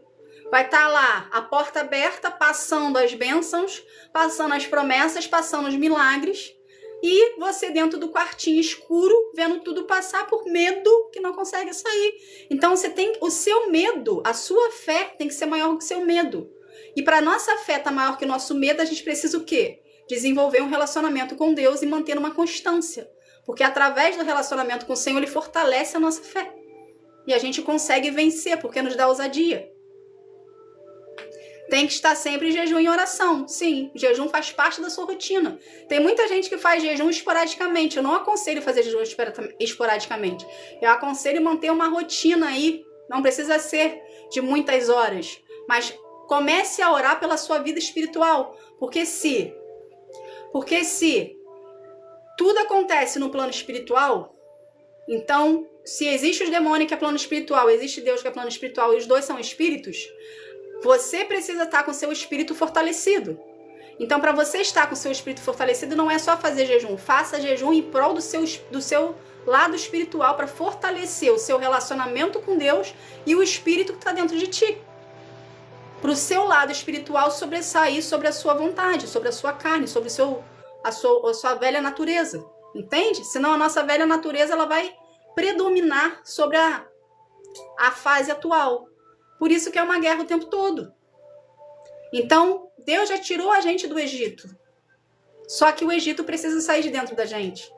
Vai estar lá a porta aberta, passando as bênçãos, passando as promessas, passando os milagres. E você dentro do quartinho escuro, vendo tudo passar por medo que não consegue sair. Então você tem o seu medo, a sua fé tem que ser maior que o seu medo. E para a nossa fé estar maior que o nosso medo, a gente precisa o quê? Desenvolver um relacionamento com Deus e manter uma constância. Porque através do relacionamento com o Senhor, ele fortalece a nossa fé. E a gente consegue vencer, porque nos dá ousadia. Tem que estar sempre em jejum e oração. Sim, jejum faz parte da sua rotina. Tem muita gente que faz jejum esporadicamente. Eu não aconselho fazer jejum esporadicamente. Eu aconselho manter uma rotina aí. Não precisa ser de muitas horas. Mas comece a orar pela sua vida espiritual. Porque se tudo acontece no plano espiritual, então, se existe os demônios que é plano espiritual, existe Deus que é plano espiritual, e os dois são espíritos, você precisa estar com o seu espírito fortalecido. Então, para você estar com o seu espírito fortalecido, não é só fazer jejum. Faça jejum em prol do seu lado espiritual, para fortalecer o seu relacionamento com Deus e o espírito que está dentro de ti. Para o seu lado espiritual sobressair sobre a sua vontade, sobre a sua carne, sobre a sua velha natureza. Entende? Senão a nossa velha natureza ela vai predominar sobre a fase atual. Por isso que é uma guerra o tempo todo. Então, Deus já tirou a gente do Egito. Só que o Egito precisa sair de dentro da gente.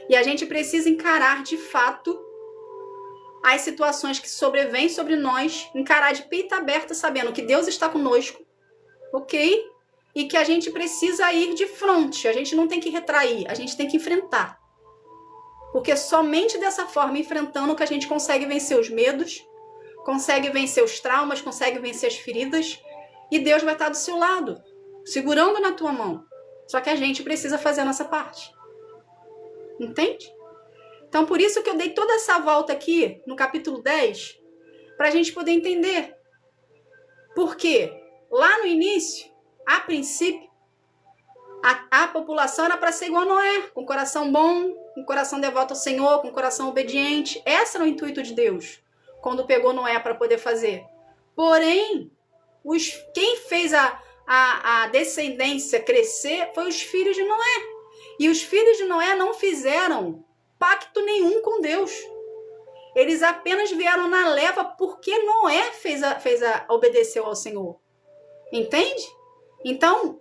E a gente precisa encarar de fato as situações que sobrevêm sobre nós, encarar de peito aberto, sabendo que Deus está conosco, ok? E que a gente precisa ir de frente. A gente não tem que retrair, a gente tem que enfrentar. Porque somente dessa forma, enfrentando, que a gente consegue vencer os medos, consegue vencer os traumas, consegue vencer as feridas, e Deus vai estar do seu lado, segurando na tua mão. Só que a gente precisa fazer a nossa parte. Entende? Então, por isso que eu dei toda essa volta aqui, no capítulo 10, para a gente poder entender. Porque lá no início, a princípio, a população era para ser igual a Noé, com coração bom, com coração devoto ao Senhor, com coração obediente. Esse era o intuito de Deus, quando pegou Noé para poder fazer. Porém, quem fez a descendência crescer foi os filhos de Noé. E os filhos de Noé não fizeram pacto nenhum com Deus. Eles apenas vieram na leva porque Noé obedeceu ao Senhor. Entende? Então,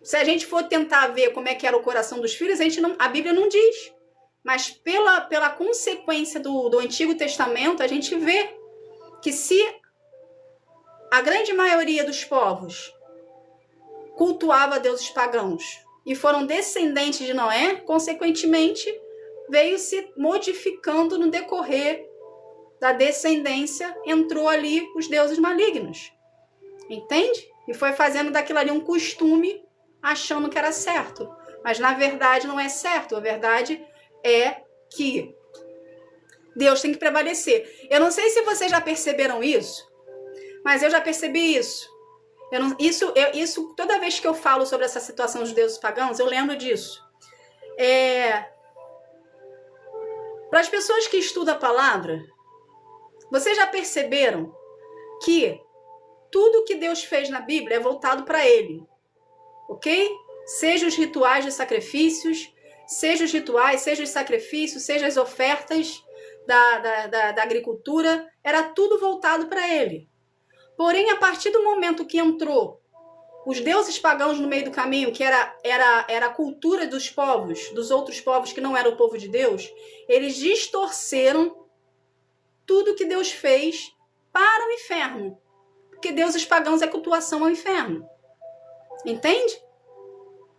se a gente for tentar ver como é que era o coração dos filhos, a Bíblia não diz. Mas pela consequência do Antigo Testamento, a gente vê que se a grande maioria dos povos cultuava deuses pagãos e foram descendentes de Noé, consequentemente, veio se modificando no decorrer da descendência, entrou ali os deuses malignos. Entende? E foi fazendo daquilo ali um costume, achando que era certo. Mas, na verdade, não é certo. A verdade é que Deus tem que prevalecer. Eu não sei se vocês já perceberam isso, mas eu já percebi isso. Isso toda vez que eu falo sobre essa situação dos deuses pagãos, eu lembro disso. Para as pessoas que estudam a palavra, vocês já perceberam que tudo que Deus fez na Bíblia é voltado para Ele, ok? Seja os rituais de sacrifícios, seja os rituais, seja os sacrifícios, seja as ofertas da agricultura, era tudo voltado para Ele. Porém, a partir do momento que entrou os deuses pagãos no meio do caminho, que era a cultura dos povos, dos outros povos que não eram o povo de Deus, eles distorceram tudo que Deus fez para o inferno. Porque deuses pagãos é cultuação ao inferno. Entende?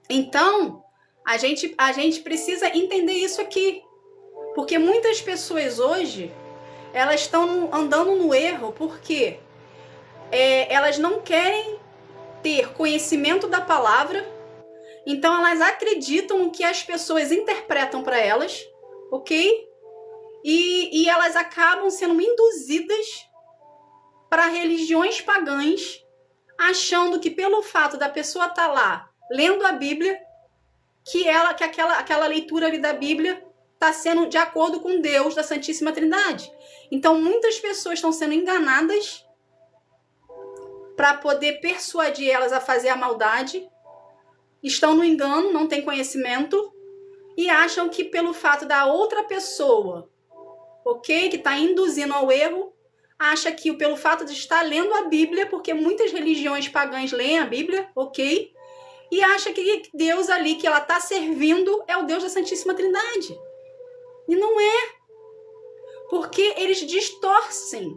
Então, a gente precisa entender isso aqui. Porque muitas pessoas hoje, elas estão andando no erro porque elas não querem ter conhecimento da palavra, então elas acreditam no que as pessoas interpretam para elas, ok? E elas acabam sendo induzidas para religiões pagãs, achando que pelo fato da pessoa estar lá lendo a Bíblia, que aquela leitura ali da Bíblia está sendo de acordo com Deus da Santíssima Trindade. Então muitas pessoas estão sendo enganadas para poder persuadir elas a fazer a maldade, estão no engano, não têm conhecimento e acham que pelo fato da outra pessoa, ok, que está induzindo ao erro, acha que pelo fato de estar lendo a Bíblia, porque muitas religiões pagãs leem a Bíblia, ok, e acha que Deus ali que ela está servindo é o Deus da Santíssima Trindade. E não é. Porque eles distorcem.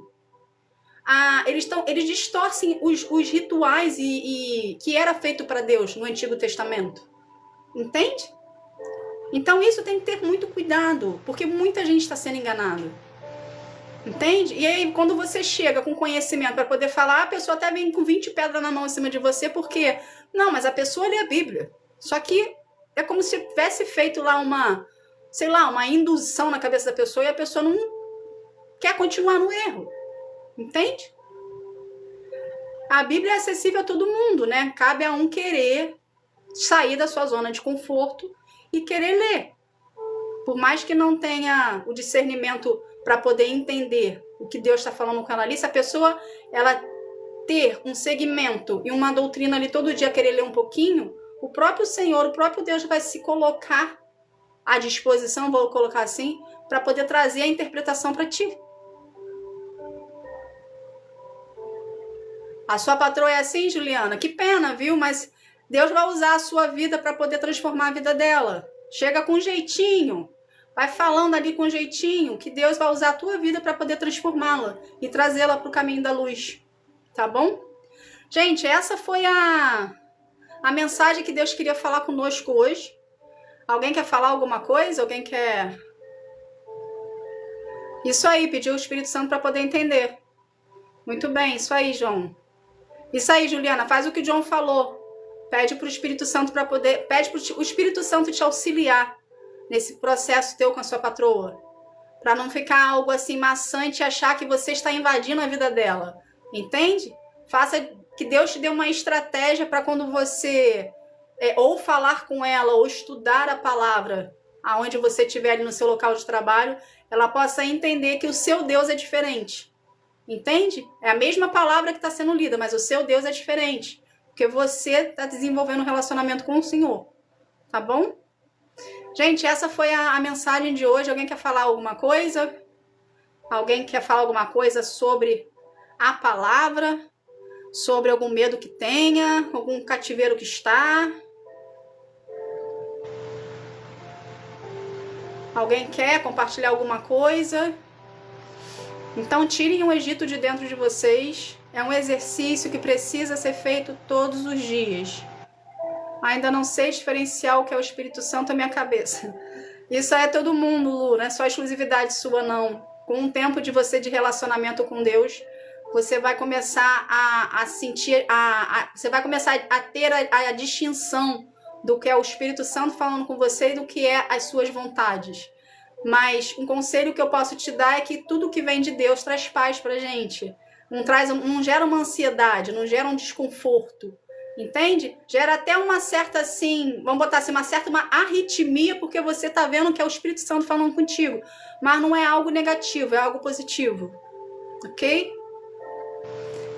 Eles distorcem os rituais que era feito para Deus no Antigo Testamento. Entende? Então isso tem que ter muito cuidado, porque muita gente está sendo enganada. Entende? E aí, quando você chega com conhecimento para poder falar, a pessoa até vem com 20 pedras na mão em cima de você, porque... Não, mas a pessoa lê a Bíblia. Só que é como se tivesse feito lá uma, sei lá, uma indução na cabeça da pessoa e a pessoa não quer continuar no erro. Entende? A Bíblia é acessível a todo mundo, né? Cabe a um querer sair da sua zona de conforto e querer ler. Por mais que não tenha o discernimento para poder entender o que Deus está falando com ela ali, se a pessoa ela ter um segmento e uma doutrina ali todo dia querer ler um pouquinho, o próprio Senhor, o próprio Deus vai se colocar à disposição, vou colocar assim, para poder trazer a interpretação para ti. A sua patroa é assim, Juliana? Que pena, viu? Mas Deus vai usar a sua vida para poder transformar a vida dela. Chega com jeitinho. Vai falando ali com jeitinho que Deus vai usar a tua vida para poder transformá-la e trazê-la para o caminho da luz. Tá bom? Gente, essa foi a mensagem que Deus queria falar conosco hoje. Alguém quer falar alguma coisa? Alguém quer... Isso aí, pediu o Espírito Santo para poder entender. Muito bem, isso aí, João. Isso aí, Juliana, faz o que o John falou. Pede para o Espírito Santo para poder... Pede para o Espírito Santo te auxiliar nesse processo teu com a sua patroa. Para não ficar algo assim maçante e achar que você está invadindo a vida dela. Entende? Faça que Deus te dê uma estratégia para quando você ou falar com ela ou estudar a palavra aonde você estiver ali no seu local de trabalho, ela possa entender que o seu Deus é diferente. Entende? É a mesma palavra que está sendo lida, mas o seu Deus é diferente. Porque você está desenvolvendo um relacionamento com o Senhor. Tá bom? Gente, essa foi a mensagem de hoje. Alguém quer falar alguma coisa? Alguém quer falar alguma coisa sobre a palavra? Sobre algum medo que tenha? Algum cativeiro que está? Alguém quer compartilhar alguma coisa? Então tirem o Egito de dentro de vocês. É um exercício que precisa ser feito todos os dias. Ainda não sei diferenciar o que é o Espírito Santo na minha cabeça. Isso é todo mundo, Lu, não é só exclusividade sua, não. Com um tempo de você de relacionamento com Deus, você vai começar a sentir, você vai começar a ter a distinção do que é o Espírito Santo falando com você e do que é as suas vontades. Mas um conselho que eu posso te dar é que tudo que vem de Deus traz paz pra gente. Não gera uma ansiedade, não gera um desconforto. Entende? Gera até uma certa, assim, vamos botar assim, uma arritmia, porque você tá vendo que é o Espírito Santo falando contigo. Mas não é algo negativo, é algo positivo. Ok?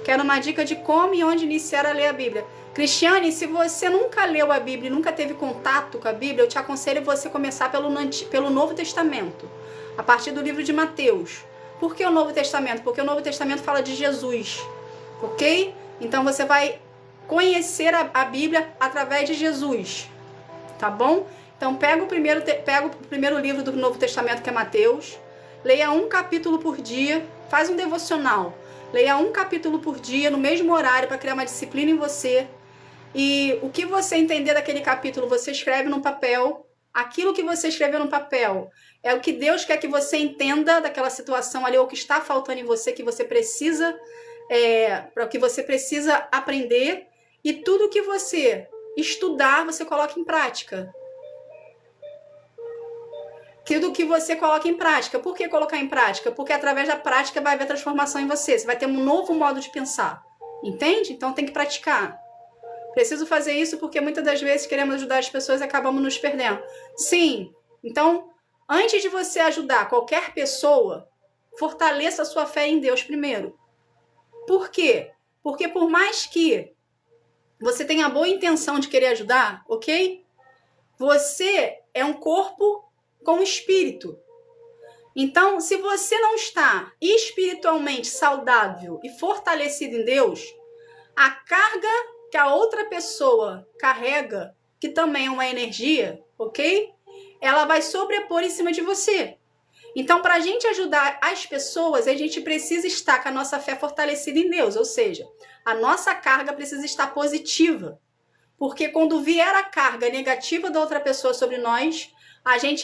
Quero uma dica de como e onde iniciar a ler a Bíblia. Cristiane, se você nunca leu a Bíblia, nunca teve contato com a Bíblia, eu te aconselho você começar pelo Novo Testamento, a partir do livro de Mateus. Por que o Novo Testamento? Porque o Novo Testamento fala de Jesus, ok? Então você vai conhecer a Bíblia através de Jesus, tá bom? Então pega o primeiro livro do Novo Testamento, que é Mateus, leia um capítulo por dia, faz um devocional, leia um capítulo por dia, no mesmo horário, para criar uma disciplina em você. E o que você entender daquele capítulo, você escreve no papel. Aquilo que você escreveu no papel é o que Deus quer que você entenda daquela situação ali, ou o que está faltando em você, que você precisa, para o que você precisa aprender. E tudo que você estudar, você coloca em prática. Tudo que você coloca em prática. Por que colocar em prática? Porque através da prática vai haver transformação em você. Você vai ter um novo modo de pensar. Entende? Então tem que praticar. Preciso fazer isso porque muitas das vezes queremos ajudar as pessoas e acabamos nos perdendo. Sim. Então, antes de você ajudar qualquer pessoa, fortaleça a sua fé em Deus primeiro. Por quê? Porque por mais que você tenha a boa intenção de querer ajudar, ok? Você é um corpo com espírito. Então, se você não está espiritualmente saudável e fortalecido em Deus, a carga que a outra pessoa carrega, que também é uma energia, ok? Ela vai sobrepor em cima de você. Então, para a gente ajudar as pessoas, a gente precisa estar com a nossa fé fortalecida em Deus, ou seja, a nossa carga precisa estar positiva. Porque quando vier a carga negativa da outra pessoa sobre nós,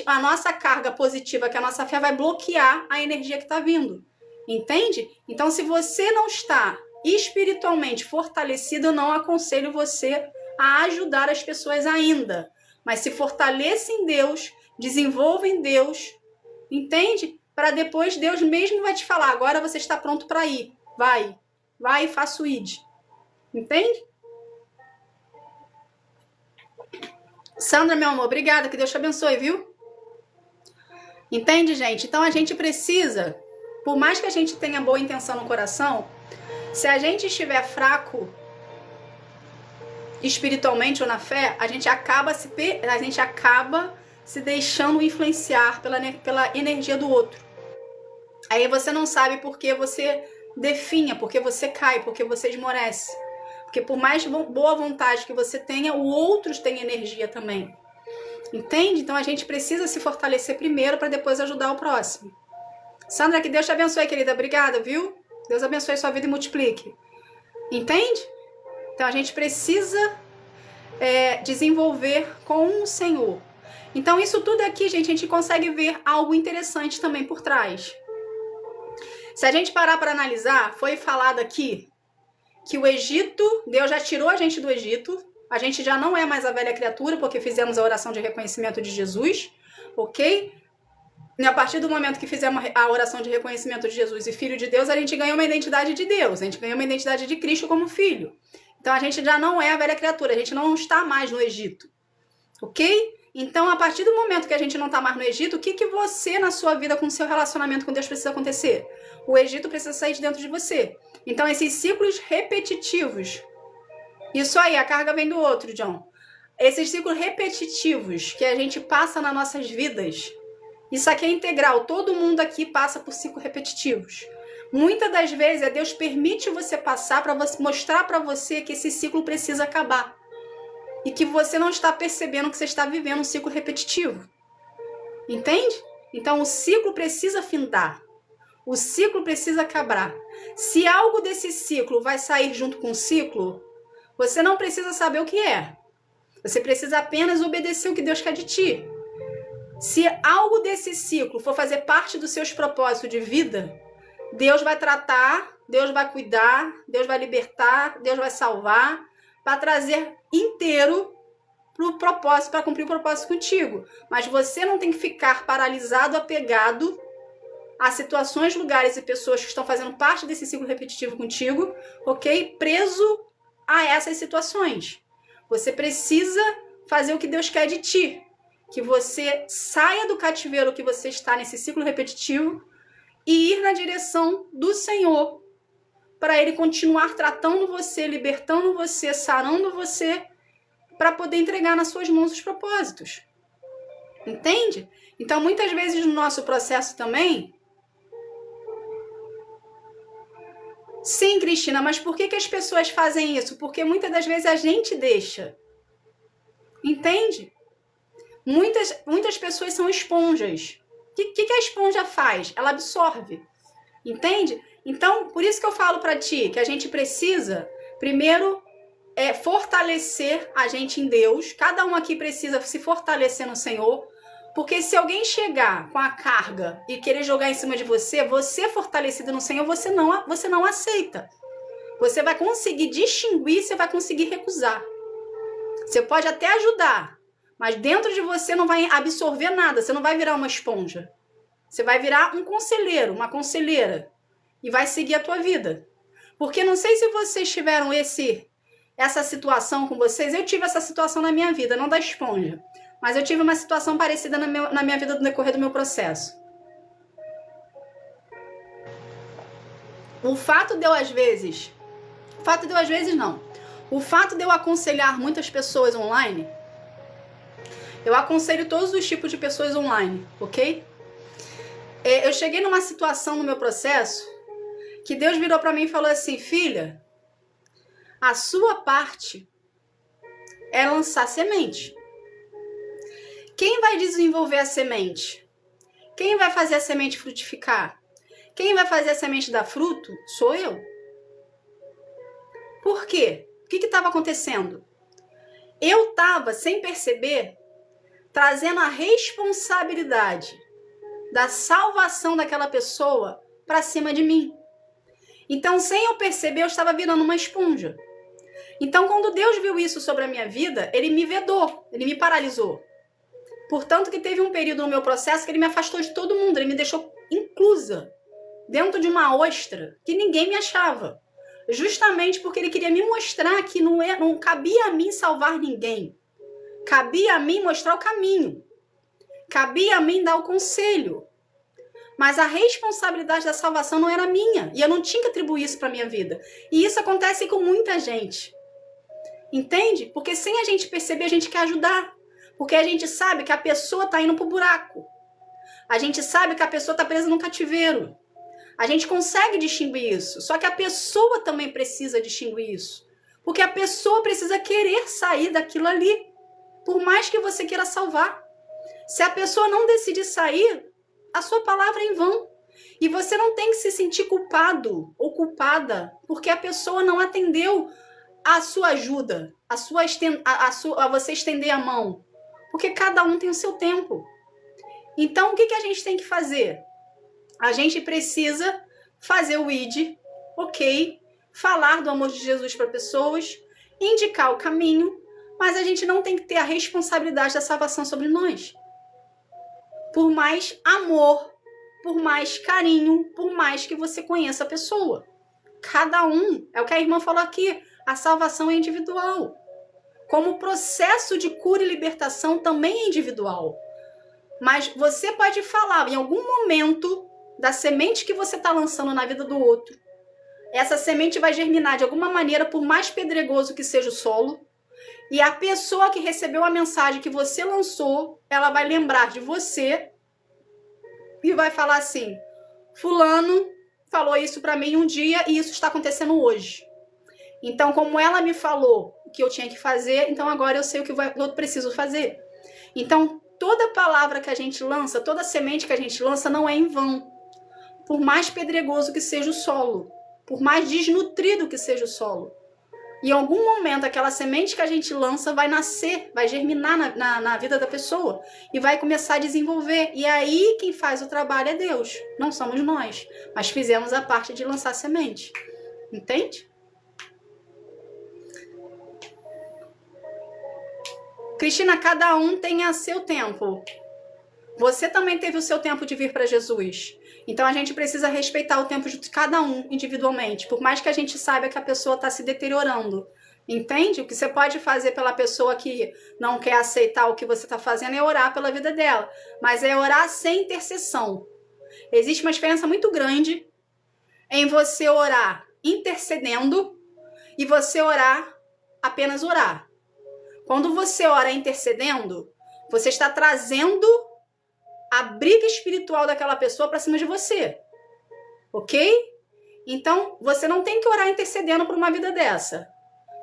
a nossa carga positiva, que é a nossa fé, vai bloquear a energia que está vindo. Entende? Então, se você não está espiritualmente fortalecido, eu não aconselho você a ajudar as pessoas ainda. Mas se fortaleça em Deus, desenvolva em Deus, entende? Para depois Deus mesmo vai te falar, agora você está pronto para ir. Vai e faça o ID. Entende? Sandra, meu amor, obrigada, que Deus te abençoe, viu? Entende, gente? Então a gente precisa, por mais que a gente tenha boa intenção no coração, se a gente estiver fraco espiritualmente ou na fé, a gente acaba se deixando influenciar pela energia do outro. Aí você não sabe por que você definha, por que você cai, por que você esmorece. Porque por mais boa vontade que você tenha, o outro tem energia também. Entende? Então a gente precisa se fortalecer primeiro para depois ajudar o próximo. Sandra, que Deus te abençoe, querida. Obrigada, viu? Deus abençoe sua vida e multiplique. Entende? Então a gente precisa desenvolver com o Senhor. Então isso tudo aqui, gente, a gente consegue ver algo interessante também por trás. Se a gente parar para analisar, foi falado aqui que o Egito, Deus já tirou a gente do Egito, a gente já não é mais a velha criatura, porque fizemos a oração de reconhecimento de Jesus, ok? E a partir do momento que fizemos a oração de reconhecimento de Jesus e Filho de Deus, a gente ganhou uma identidade de Deus, a gente ganhou uma identidade de Cristo como Filho. Então a gente já não é a velha criatura, a gente não está mais no Egito, ok? Então a partir do momento que a gente não está mais no Egito, o que você na sua vida com o seu relacionamento com Deus precisa acontecer? O Egito precisa sair de dentro de você. Então esses ciclos repetitivos, isso aí, a carga vem do outro, John. Esses ciclos repetitivos que a gente passa nas nossas vidas, isso aqui é integral, todo mundo aqui passa por ciclos repetitivos. Muitas das vezes Deus permite você passar para mostrar para você que esse ciclo precisa acabar. E que você não está percebendo que você está vivendo um ciclo repetitivo. Entende? Então o ciclo precisa findar. O ciclo precisa acabar. Se algo desse ciclo vai sair junto com o ciclo, você não precisa saber o que é. Você precisa apenas obedecer o que Deus quer de ti. Se algo desse ciclo for fazer parte dos seus propósitos de vida, Deus vai tratar, Deus vai cuidar, Deus vai libertar, Deus vai salvar, para trazer inteiro pro propósito, para cumprir o propósito contigo. Mas você não tem que ficar paralisado, apegado a situações, lugares e pessoas que estão fazendo parte desse ciclo repetitivo contigo, ok? Preso a essas situações. Você precisa fazer o que Deus quer de ti. Que você saia do cativeiro que você está nesse ciclo repetitivo e ir na direção do Senhor, para Ele continuar tratando você, libertando você, sarando você, para poder entregar nas suas mãos os propósitos. Entende? Então, muitas vezes no nosso processo também... Sim, Cristina, mas por que as pessoas fazem isso? Porque muitas das vezes a gente deixa. Entende? Muitas pessoas são esponjas. O que a esponja faz? Ela absorve. Entende? Então, por isso que eu falo para ti que a gente precisa, primeiro, fortalecer a gente em Deus. Cada um aqui precisa se fortalecer no Senhor. Porque se alguém chegar com a carga e querer jogar em cima de você, você fortalecido no Senhor, você não aceita. Você vai conseguir distinguir, você vai conseguir recusar. Você pode até ajudar, mas dentro de você não vai absorver nada, você não vai virar uma esponja. Você vai virar um conselheiro, uma conselheira, e vai seguir a tua vida. Porque não sei se vocês tiveram essa situação com vocês, eu tive essa situação na minha vida, não da esponja. Mas eu tive uma situação parecida na minha vida no decorrer do meu processo. O fato de eu aconselhar muitas pessoas online, eu aconselho todos os tipos de pessoas online, ok? Eu cheguei numa situação no meu processo que Deus virou para mim e falou assim, filha, a sua parte é lançar semente. Quem vai desenvolver a semente? Quem vai fazer a semente frutificar? Quem vai fazer a semente dar fruto? Sou eu. Por quê? O que estava acontecendo? Eu estava, sem perceber, trazendo a responsabilidade da salvação daquela pessoa para cima de mim. Então, sem eu perceber, eu estava virando uma esponja. Então, quando Deus viu isso sobre a minha vida, ele me vedou, ele me paralisou. Portanto, que teve um período no meu processo que ele me afastou de todo mundo, ele me deixou inclusa dentro de uma ostra que ninguém me achava. Justamente porque ele queria me mostrar que não cabia a mim salvar ninguém. Cabia a mim mostrar o caminho. Cabia a mim dar o conselho. Mas a responsabilidade da salvação não era minha. E eu não tinha que atribuir isso para a minha vida. E isso acontece com muita gente. Entende? Porque sem a gente perceber, a gente quer ajudar. Porque a gente sabe que a pessoa está indo pro buraco. A gente sabe que a pessoa está presa no cativeiro. A gente consegue distinguir isso. Só que a pessoa também precisa distinguir isso. Porque a pessoa precisa querer sair daquilo ali. Por mais que você queira salvar. Se a pessoa não decidir sair, a sua palavra é em vão. E você não tem que se sentir culpado ou culpada porque a pessoa não atendeu a sua ajuda, a você estender a mão. Porque cada um tem o seu tempo. Então, o que a gente tem que fazer? A gente precisa fazer o ID, ok? Falar do amor de Jesus para pessoas, indicar o caminho, mas a gente não tem que ter a responsabilidade da salvação sobre nós. Por mais amor, por mais carinho, por mais que você conheça a pessoa. Cada um, é o que a irmã falou aqui, a salvação é individual. Como o processo de cura e libertação também é individual. Mas você pode falar em algum momento da semente que você está lançando na vida do outro. Essa semente vai germinar de alguma maneira, por mais pedregoso que seja o solo. E a pessoa que recebeu a mensagem que você lançou, ela vai lembrar de você e vai falar assim: fulano falou isso para mim um dia e isso está acontecendo hoje. Então, como ela me falou o que eu tinha que fazer, então agora eu sei o que eu preciso fazer. Então, toda palavra que a gente lança, toda semente que a gente lança não é em vão. Por mais pedregoso que seja o solo, por mais desnutrido que seja o solo. Em algum momento, aquela semente que a gente lança vai nascer, vai germinar na vida da pessoa e vai começar a desenvolver. E aí, quem faz o trabalho é Deus, não somos nós. Mas fizemos a parte de lançar semente. Entende? Cristina, cada um tem a seu tempo. Você também teve o seu tempo de vir para Jesus. Então, a gente precisa respeitar o tempo de cada um individualmente. Por mais que a gente saiba que a pessoa está se deteriorando. Entende? O que você pode fazer pela pessoa que não quer aceitar o que você está fazendo é orar pela vida dela. Mas é orar sem intercessão. Existe uma diferença muito grande em você orar intercedendo e você orar apenas orar. Quando você ora intercedendo, você está trazendo a briga espiritual daquela pessoa para cima de você. Ok? Então, você não tem que orar intercedendo por uma vida dessa.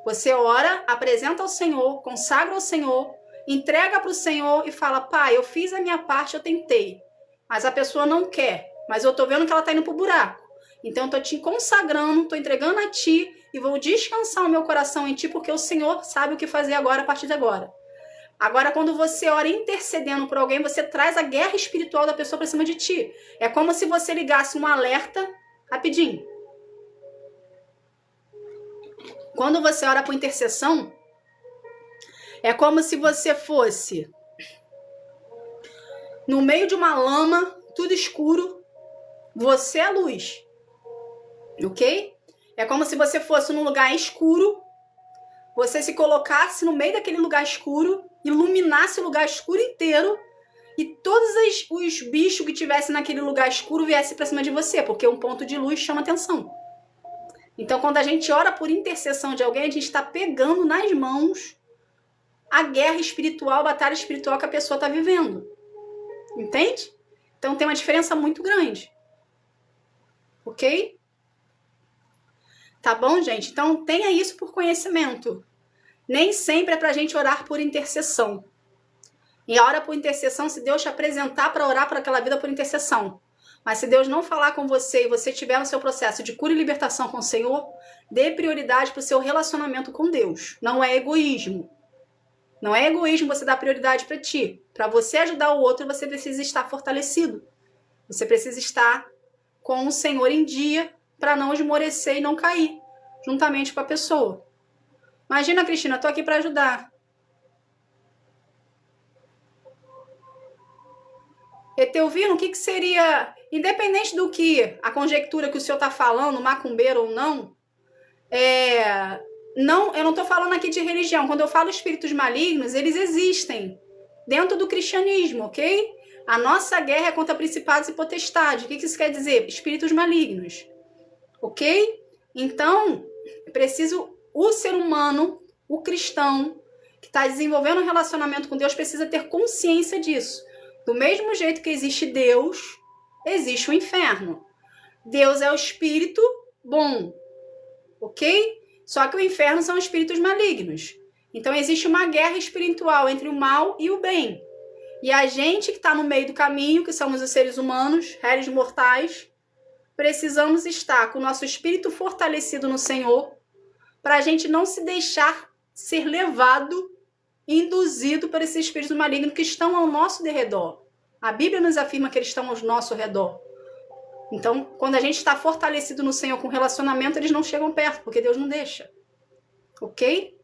Você ora, apresenta ao Senhor, consagra ao Senhor, entrega para o Senhor e fala: pai, eu fiz a minha parte, eu tentei. Mas a pessoa não quer. Mas eu tô vendo que ela tá indo pro buraco. Então, eu tô te consagrando, tô entregando a ti e vou descansar o meu coração em ti, porque o Senhor sabe o que fazer agora, a partir de agora. Agora, quando você ora intercedendo por alguém, você traz a guerra espiritual da pessoa para cima de ti. É como se você ligasse um alerta, rapidinho. Quando você ora por intercessão, é como se você fosse no meio de uma lama, tudo escuro, você é a luz. Ok? É como se você fosse num lugar escuro, você se colocasse no meio daquele lugar escuro, iluminasse o lugar escuro inteiro e todos os bichos que tivessem naquele lugar escuro viessem para cima de você, porque um ponto de luz chama atenção. Então, quando a gente ora por intercessão de alguém, a gente está pegando nas mãos a guerra espiritual, a batalha espiritual que a pessoa está vivendo. Entende? Então, tem uma diferença muito grande. Ok? Tá bom, gente? Então, tenha isso por conhecimento. Nem sempre é pra gente orar por intercessão. E a hora por intercessão, se Deus te apresentar para orar por aquela vida por intercessão. Mas se Deus não falar com você e você tiver no seu processo de cura e libertação com o Senhor, dê prioridade para o seu relacionamento com Deus. Não é egoísmo. Não é egoísmo você dar prioridade para ti. Para você ajudar o outro, você precisa estar fortalecido. Você precisa estar com o Senhor em dia, para não esmorecer e não cair, juntamente com a pessoa. Imagina, Cristina, estou aqui para ajudar. Etelvino, o que seria, independente do que a conjectura que o senhor está falando, macumbeiro ou não, não, eu não estou falando aqui de religião. Quando eu falo espíritos malignos, eles existem dentro do cristianismo, ok? A nossa guerra é contra principados e potestades. O que isso quer dizer? Espíritos malignos, ok? Então, é preciso, o ser humano, o cristão, que está desenvolvendo um relacionamento com Deus, precisa ter consciência disso. Do mesmo jeito que existe Deus, existe o inferno. Deus é o espírito bom, ok? Só que o inferno são espíritos malignos. Então existe uma guerra espiritual entre o mal e o bem. E a gente que está no meio do caminho, que somos os seres humanos, réis mortais, precisamos estar com o nosso espírito fortalecido no Senhor, para a gente não se deixar ser levado, induzido por esses espíritos malignos que estão ao nosso derredor. A Bíblia nos afirma que eles estão ao nosso redor. Então, quando a gente está fortalecido no Senhor com relacionamento, eles não chegam perto, porque Deus não deixa. Ok?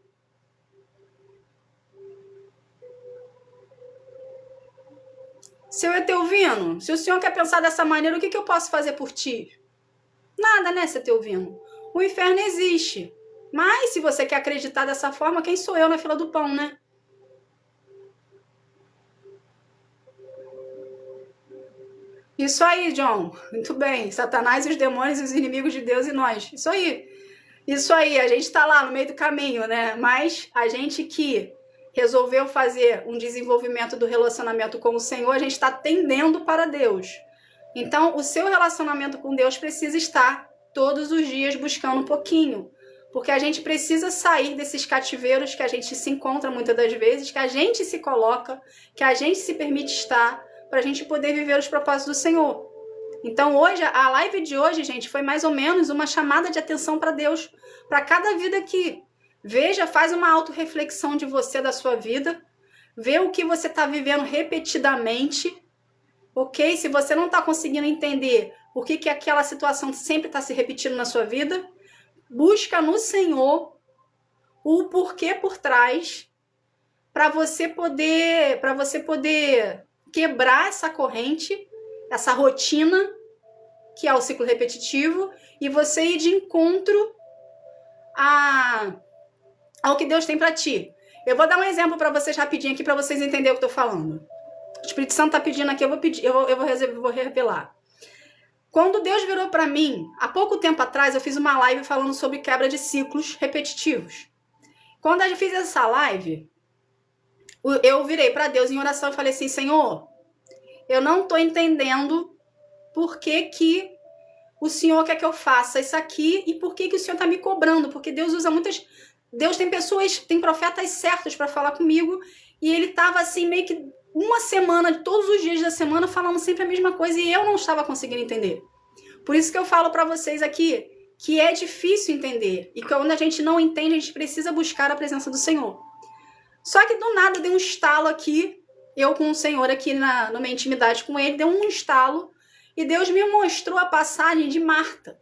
Seu Etelvino, se o senhor quer pensar dessa maneira, o que eu posso fazer por ti? Nada, né, seu Etelvino? O inferno existe. Mas, se você quer acreditar dessa forma, quem sou eu na fila do pão, né? Isso aí, John. Muito bem. Satanás e os demônios e os inimigos de Deus e nós. Isso aí. Isso aí. A gente está lá no meio do caminho, né? Mas a gente que resolveu fazer um desenvolvimento do relacionamento com o Senhor, a gente está tendendo para Deus. Então, o seu relacionamento com Deus precisa estar todos os dias buscando um pouquinho. Porque a gente precisa sair desses cativeiros que a gente se encontra muitas das vezes, que a gente se coloca, que a gente se permite estar, para a gente poder viver os propósitos do Senhor. Então, hoje, a live de hoje, gente, foi mais ou menos uma chamada de atenção para Deus, para cada vida aqui. Veja, faz uma autorreflexão de você, da sua vida, vê o que você está vivendo repetidamente, ok? Se você não está conseguindo entender por que aquela situação sempre está se repetindo na sua vida, busca no Senhor o porquê por trás, para você poder quebrar essa corrente, essa rotina, que é o ciclo repetitivo, e você ir de encontro ao que Deus tem para ti. Eu vou dar um exemplo para vocês rapidinho aqui, para vocês entenderem o que eu tô falando. O Espírito Santo tá pedindo aqui, eu vou revelar. Quando Deus virou para mim, há pouco tempo atrás, eu fiz uma live falando sobre quebra de ciclos repetitivos. Quando eu fiz essa live, eu virei para Deus em oração e falei assim: Senhor, eu não estou entendendo por que o Senhor quer que eu faça isso aqui e por que o Senhor está me cobrando. Porque Deus usa muitas... Deus tem pessoas, tem profetas certos para falar comigo, e ele estava assim meio que uma semana, todos os dias da semana, falando sempre a mesma coisa, e eu não estava conseguindo entender. Por isso que eu falo para vocês aqui que é difícil entender, e que quando a gente não entende, a gente precisa buscar a presença do Senhor. Só que do nada deu um estalo aqui, eu com o Senhor aqui na minha intimidade com ele, deu um estalo, e Deus me mostrou a passagem de Marta.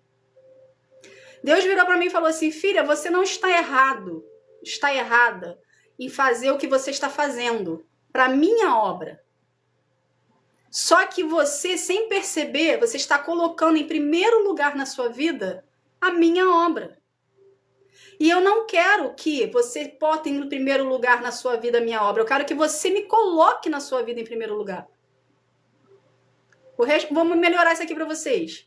Deus virou para mim e falou assim: filha, você não está errada em fazer o que você está fazendo para minha obra. Só que você, sem perceber, você está colocando em primeiro lugar na sua vida a minha obra. E eu não quero que você bote em primeiro lugar na sua vida a minha obra. Eu quero que você me coloque na sua vida em primeiro lugar. Vamos melhorar isso aqui para vocês.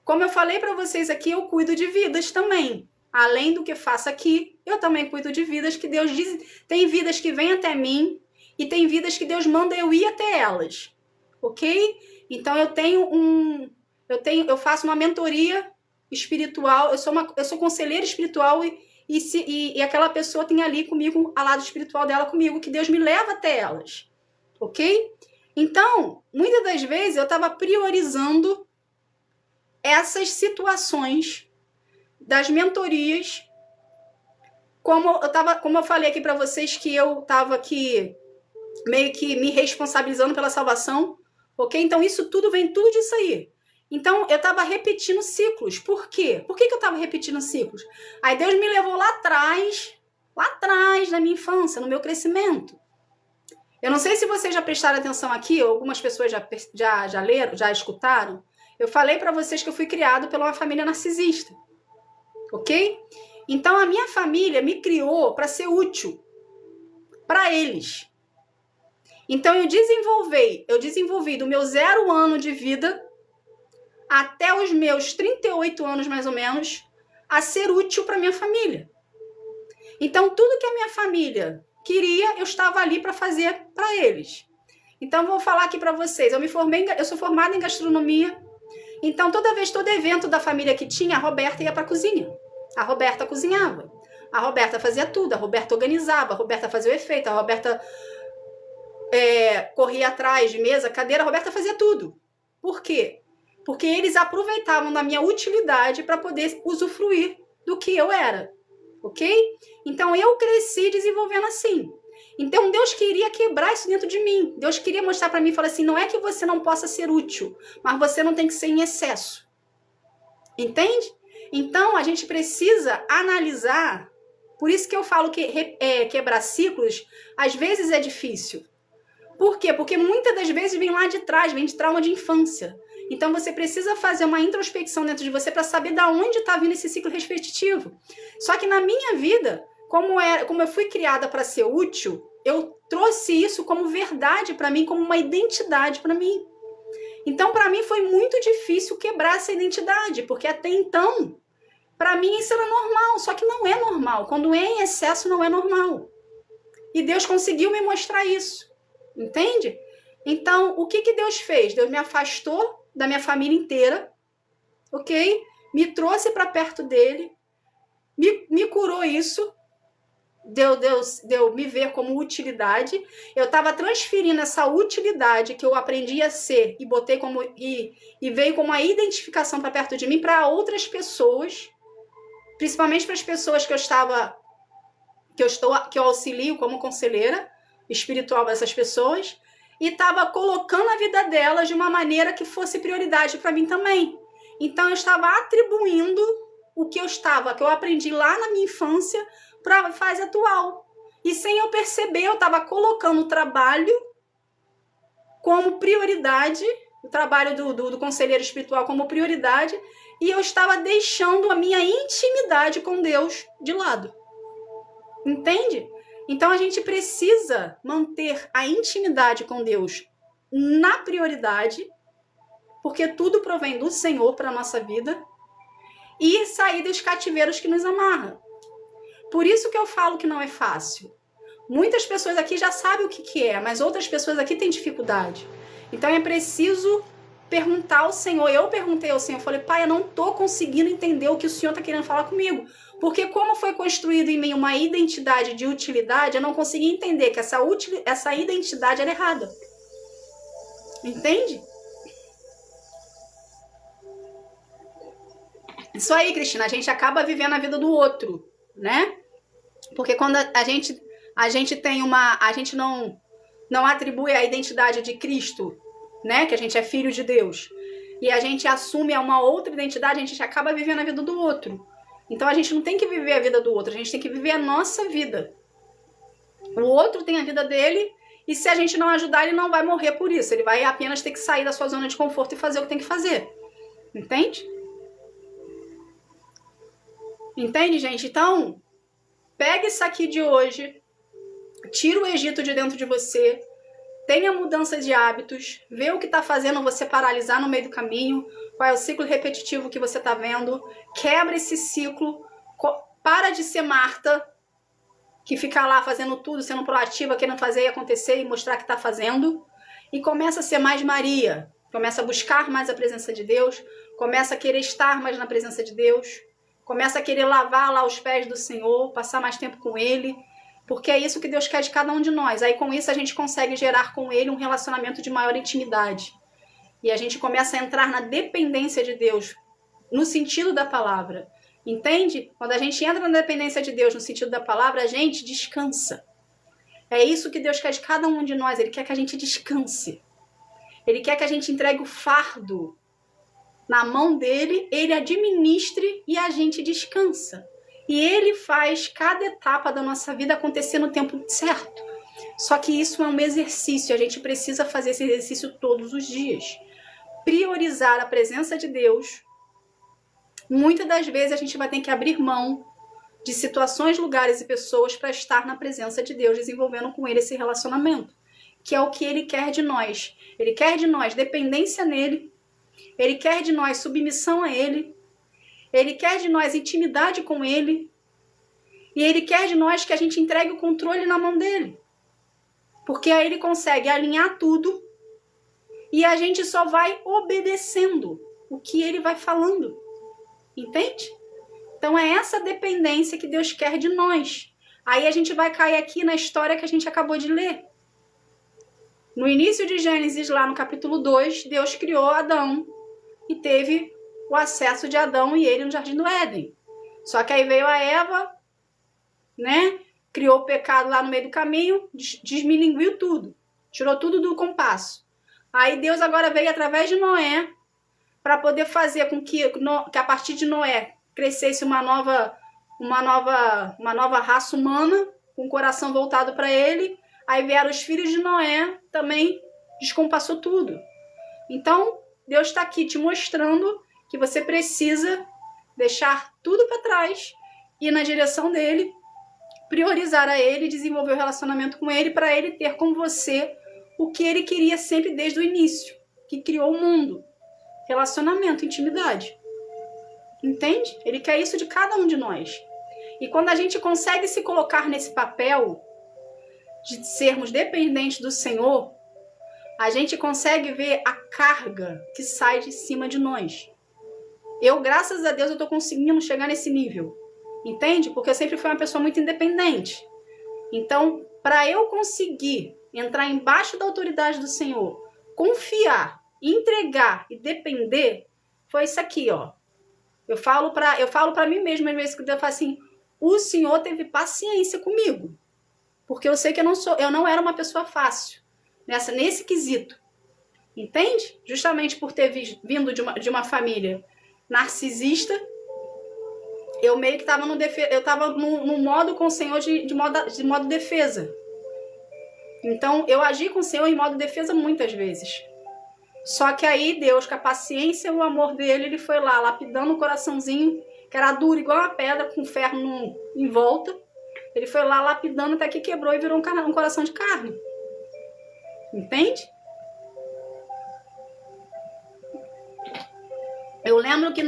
Como eu falei para vocês aqui, eu cuido de vidas também. Além do que faço aqui, eu também cuido de vidas que Deus diz. Tem vidas que vêm até mim e tem vidas que Deus manda eu ir até elas. Ok? Então eu faço uma mentoria espiritual. Eu sou conselheira espiritual e aquela pessoa tem ali comigo, ao lado espiritual dela comigo, que Deus me leva até elas. Ok? Então, muitas das vezes eu estava priorizando essas situações das mentorias, como eu falei aqui para vocês que eu estava aqui meio que me responsabilizando pela salvação, ok? Então isso tudo vem tudo disso aí. Então, eu estava repetindo ciclos. Por quê? Por que eu estava repetindo ciclos? Aí Deus me levou lá atrás na minha infância, no meu crescimento. Eu não sei se vocês já prestaram atenção aqui, ou algumas pessoas já leram, já escutaram. Eu falei para vocês que eu fui criado pela uma família narcisista. Ok? Então, a minha família me criou para ser útil para eles. Então, eu desenvolvi do meu 0 ano de vida até os meus 38 anos, mais ou menos, a ser útil para minha família. Então, tudo que a minha família queria, eu estava ali para fazer para eles. Então, vou falar aqui para vocês. Eu sou formada em gastronomia. Então, todo evento da família que tinha, a Roberta ia para a cozinha. A Roberta cozinhava. A Roberta fazia tudo. A Roberta organizava. A Roberta fazia o efeito. A Roberta corria atrás de mesa, cadeira. A Roberta fazia tudo. Por quê? Porque eles aproveitavam da minha utilidade para poder usufruir do que eu era. Ok? Então, eu cresci desenvolvendo assim. Então, Deus queria quebrar isso dentro de mim. Deus queria mostrar para mim e falar assim, não é que você não possa ser útil, mas você não tem que ser em excesso. Entende? Então, a gente precisa analisar. Por isso que eu falo que quebrar ciclos, às vezes é difícil. Por quê? Porque muitas das vezes vem lá de trás, vem de trauma de infância. Então, você precisa fazer uma introspecção dentro de você para saber de onde está vindo esse ciclo repetitivo. Só que na minha vida, como eu fui criada para ser útil, eu trouxe isso como verdade para mim, como uma identidade para mim. Então, para mim, foi muito difícil quebrar essa identidade, porque até então, para mim, isso era normal. Só que não é normal. Quando é em excesso, não é normal. E Deus conseguiu me mostrar isso. Entende? Então, o que Deus fez? Deus me afastou da minha família inteira, ok? Me trouxe para perto dele, me curou isso, deu me ver como utilidade. Eu estava transferindo essa utilidade que eu aprendi a ser e botei como e veio como uma identificação para perto de mim para outras pessoas, principalmente para as pessoas que eu auxilio como conselheira espiritual dessas pessoas. E estava colocando a vida delas de uma maneira que fosse prioridade para mim também. Então, eu estava atribuindo o que eu aprendi lá na minha infância para a fase atual. E sem eu perceber, eu estava colocando o trabalho como prioridade, o trabalho do conselheiro espiritual como prioridade, e eu estava deixando a minha intimidade com Deus de lado. Entende? Então, a gente precisa manter a intimidade com Deus na prioridade, porque tudo provém do Senhor para a nossa vida, e sair dos cativeiros que nos amarram. Por isso que eu falo que não é fácil. Muitas pessoas aqui já sabem o que é, mas outras pessoas aqui têm dificuldade. Então, é preciso perguntar ao Senhor. Eu perguntei ao Senhor, falei, pai, eu não estou conseguindo entender o que o Senhor está querendo falar comigo. Porque como foi construído em mim uma identidade de utilidade, eu não consegui entender que essa identidade era errada. Entende? Isso aí, Cristina, a gente acaba vivendo a vida do outro, né? Porque quando a gente tem a gente não atribui a identidade de Cristo, né? Que a gente é filho de Deus. E a gente assume uma outra identidade, a gente acaba vivendo a vida do outro. Então, a gente não tem que viver a vida do outro, a gente tem que viver a nossa vida. O outro tem a vida dele, e se a gente não ajudar, ele não vai morrer por isso. Ele vai apenas ter que sair da sua zona de conforto e fazer o que tem que fazer. Entende? Entende, gente? Então, pega isso aqui de hoje, tira o Egito de dentro de você, tenha mudança de hábitos, vê o que está fazendo você paralisar no meio do caminho, qual é o ciclo repetitivo que você está vendo, quebra esse ciclo, para de ser Marta, que fica lá fazendo tudo, sendo proativa, querendo fazer e acontecer e mostrar que está fazendo, e começa a ser mais Maria, começa a buscar mais a presença de Deus, começa a querer estar mais na presença de Deus, começa a querer lavar lá os pés do Senhor, passar mais tempo com Ele, porque é isso que Deus quer de cada um de nós. Aí com isso a gente consegue gerar com Ele um relacionamento de maior intimidade. E a gente começa a entrar na dependência de Deus, no sentido da palavra. Entende? Quando a gente entra na dependência de Deus, no sentido da palavra, a gente descansa. É isso que Deus quer de cada um de nós. Ele quer que a gente descanse. Ele quer que a gente entregue o fardo na mão dele, ele administre e a gente descansa. E ele faz cada etapa da nossa vida acontecer no tempo certo. Só que isso é um exercício, a gente precisa fazer esse exercício todos os dias. Priorizar a presença de Deus. Muitas das vezes a gente vai ter que abrir mão de situações, lugares e pessoas para estar na presença de Deus, desenvolvendo com ele esse relacionamento, que é o que ele quer de nós. Ele quer de nós dependência nele, ele quer de nós submissão a ele, ele quer de nós intimidade com ele, e ele quer de nós que a gente entregue o controle na mão dele. Porque aí ele consegue alinhar tudo e a gente só vai obedecendo o que ele vai falando. Entende? Então é essa dependência que Deus quer de nós. Aí a gente vai cair aqui na história que a gente acabou de ler. No início de Gênesis, lá no capítulo 2, Deus criou Adão e teve o acesso de Adão e ele no Jardim do Éden. Só que aí veio a Eva, né? Criou o pecado lá no meio do caminho, desmilinguiu tudo, tirou tudo do compasso. Aí Deus agora veio através de Noé para poder fazer com que a partir de Noé crescesse uma nova raça humana, com o coração voltado para ele. Aí vieram os filhos de Noé, também descompassou tudo. Então, Deus está aqui te mostrando que você precisa deixar tudo para trás, ir na direção dele, priorizar a ele, desenvolver o relacionamento com ele, para ele ter com você o que ele queria sempre desde o início, que criou o mundo. Relacionamento, intimidade. Entende? Ele quer isso de cada um de nós. E quando a gente consegue se colocar nesse papel de sermos dependentes do Senhor, a gente consegue ver a carga que sai de cima de nós. Eu, graças a Deus, eu estou conseguindo chegar nesse nível. Entende? Porque eu sempre fui uma pessoa muito independente. Então, para eu conseguir entrar embaixo da autoridade do Senhor, confiar, entregar e depender, foi isso aqui, ó. Eu falo para mim mesma, às vezes, que eu falo assim, o Senhor teve paciência comigo. Porque eu sei que eu não era uma pessoa fácil nesse quesito. Entende? Justamente por ter vindo de uma família narcisista, eu meio que estava no modo com o Senhor de modo defesa. Então, eu agi com o Senhor em modo defesa muitas vezes. Só que aí Deus, com a paciência e o amor dele, ele foi lá lapidando o coraçãozinho, que era duro igual uma pedra, com ferro em volta. Ele foi lá lapidando até que quebrou e virou um coração de carne. Entende? Eu lembro que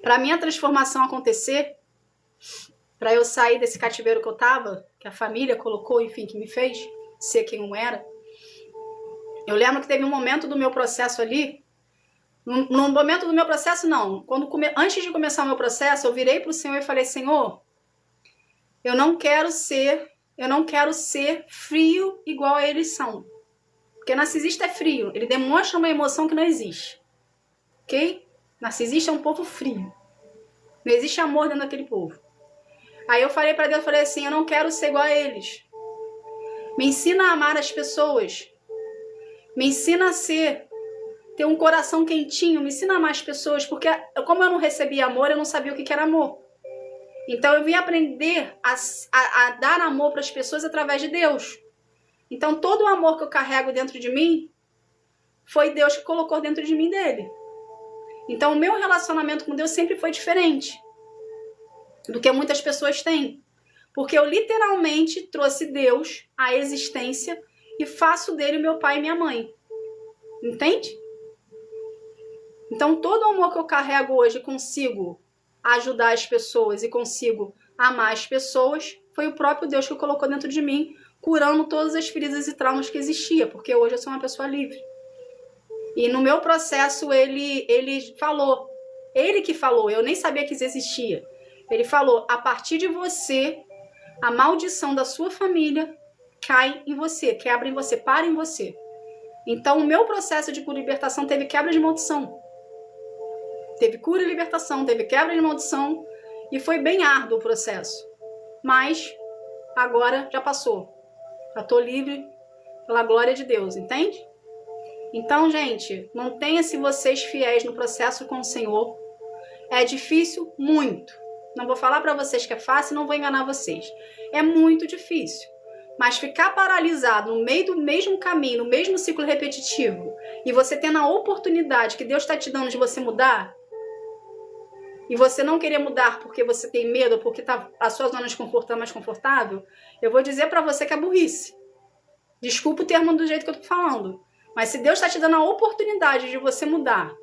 para minha transformação acontecer, para eu sair desse cativeiro que eu tava, que a família colocou, enfim, que me fez ser quem eu era, eu lembro que teve um momento do meu processo ali, no momento do meu processo não, antes de começar o meu processo, eu virei pro Senhor e falei, Senhor, eu não quero ser frio igual a eles são. Porque narcisista é frio, ele demonstra uma emoção que não existe. Ok? Narcisista é um povo frio. Não existe amor dentro daquele povo. Aí eu falei para Deus, falei assim, eu não quero ser igual a eles. Me ensina a amar as pessoas. Me ensina a ter um coração quentinho, me ensina a amar as pessoas, porque como eu não recebia amor, eu não sabia o que era amor. Então eu vim aprender a dar amor para as pessoas através de Deus. Então todo o amor que eu carrego dentro de mim, foi Deus que colocou dentro de mim dele. Então o meu relacionamento com Deus sempre foi diferente do que muitas pessoas têm. Porque eu literalmente trouxe Deus à existência e faço dele meu pai e minha mãe. Entende? Então todo o amor que eu carrego hoje, consigo ajudar as pessoas e consigo amar as pessoas, foi o próprio Deus que colocou dentro de mim, curando todas as feridas e traumas que existia, porque hoje eu sou uma pessoa livre. E no meu processo ele falou, ele que falou, eu nem sabia que isso existia. Ele falou, a partir de você, a maldição da sua família cai em você, quebra em você, para em você. Então o meu processo de cura e libertação teve quebra de maldição. Teve cura e libertação, teve quebra de maldição e foi bem árduo o processo. Mas agora já passou. Já estou livre pela glória de Deus, entende? Então, gente, mantenha-se vocês fiéis no processo com o Senhor. É difícil? Muito. Não vou falar para vocês que é fácil, não vou enganar vocês. É muito difícil. Mas ficar paralisado no meio do mesmo caminho, no mesmo ciclo repetitivo, e você tendo a oportunidade que Deus está te dando de você mudar, e você não querer mudar porque você tem medo, porque a sua zona de conforto está mais confortável, eu vou dizer para você que é burrice. Desculpa o termo do jeito que eu tô falando. Mas se Deus está te dando a oportunidade de você mudar,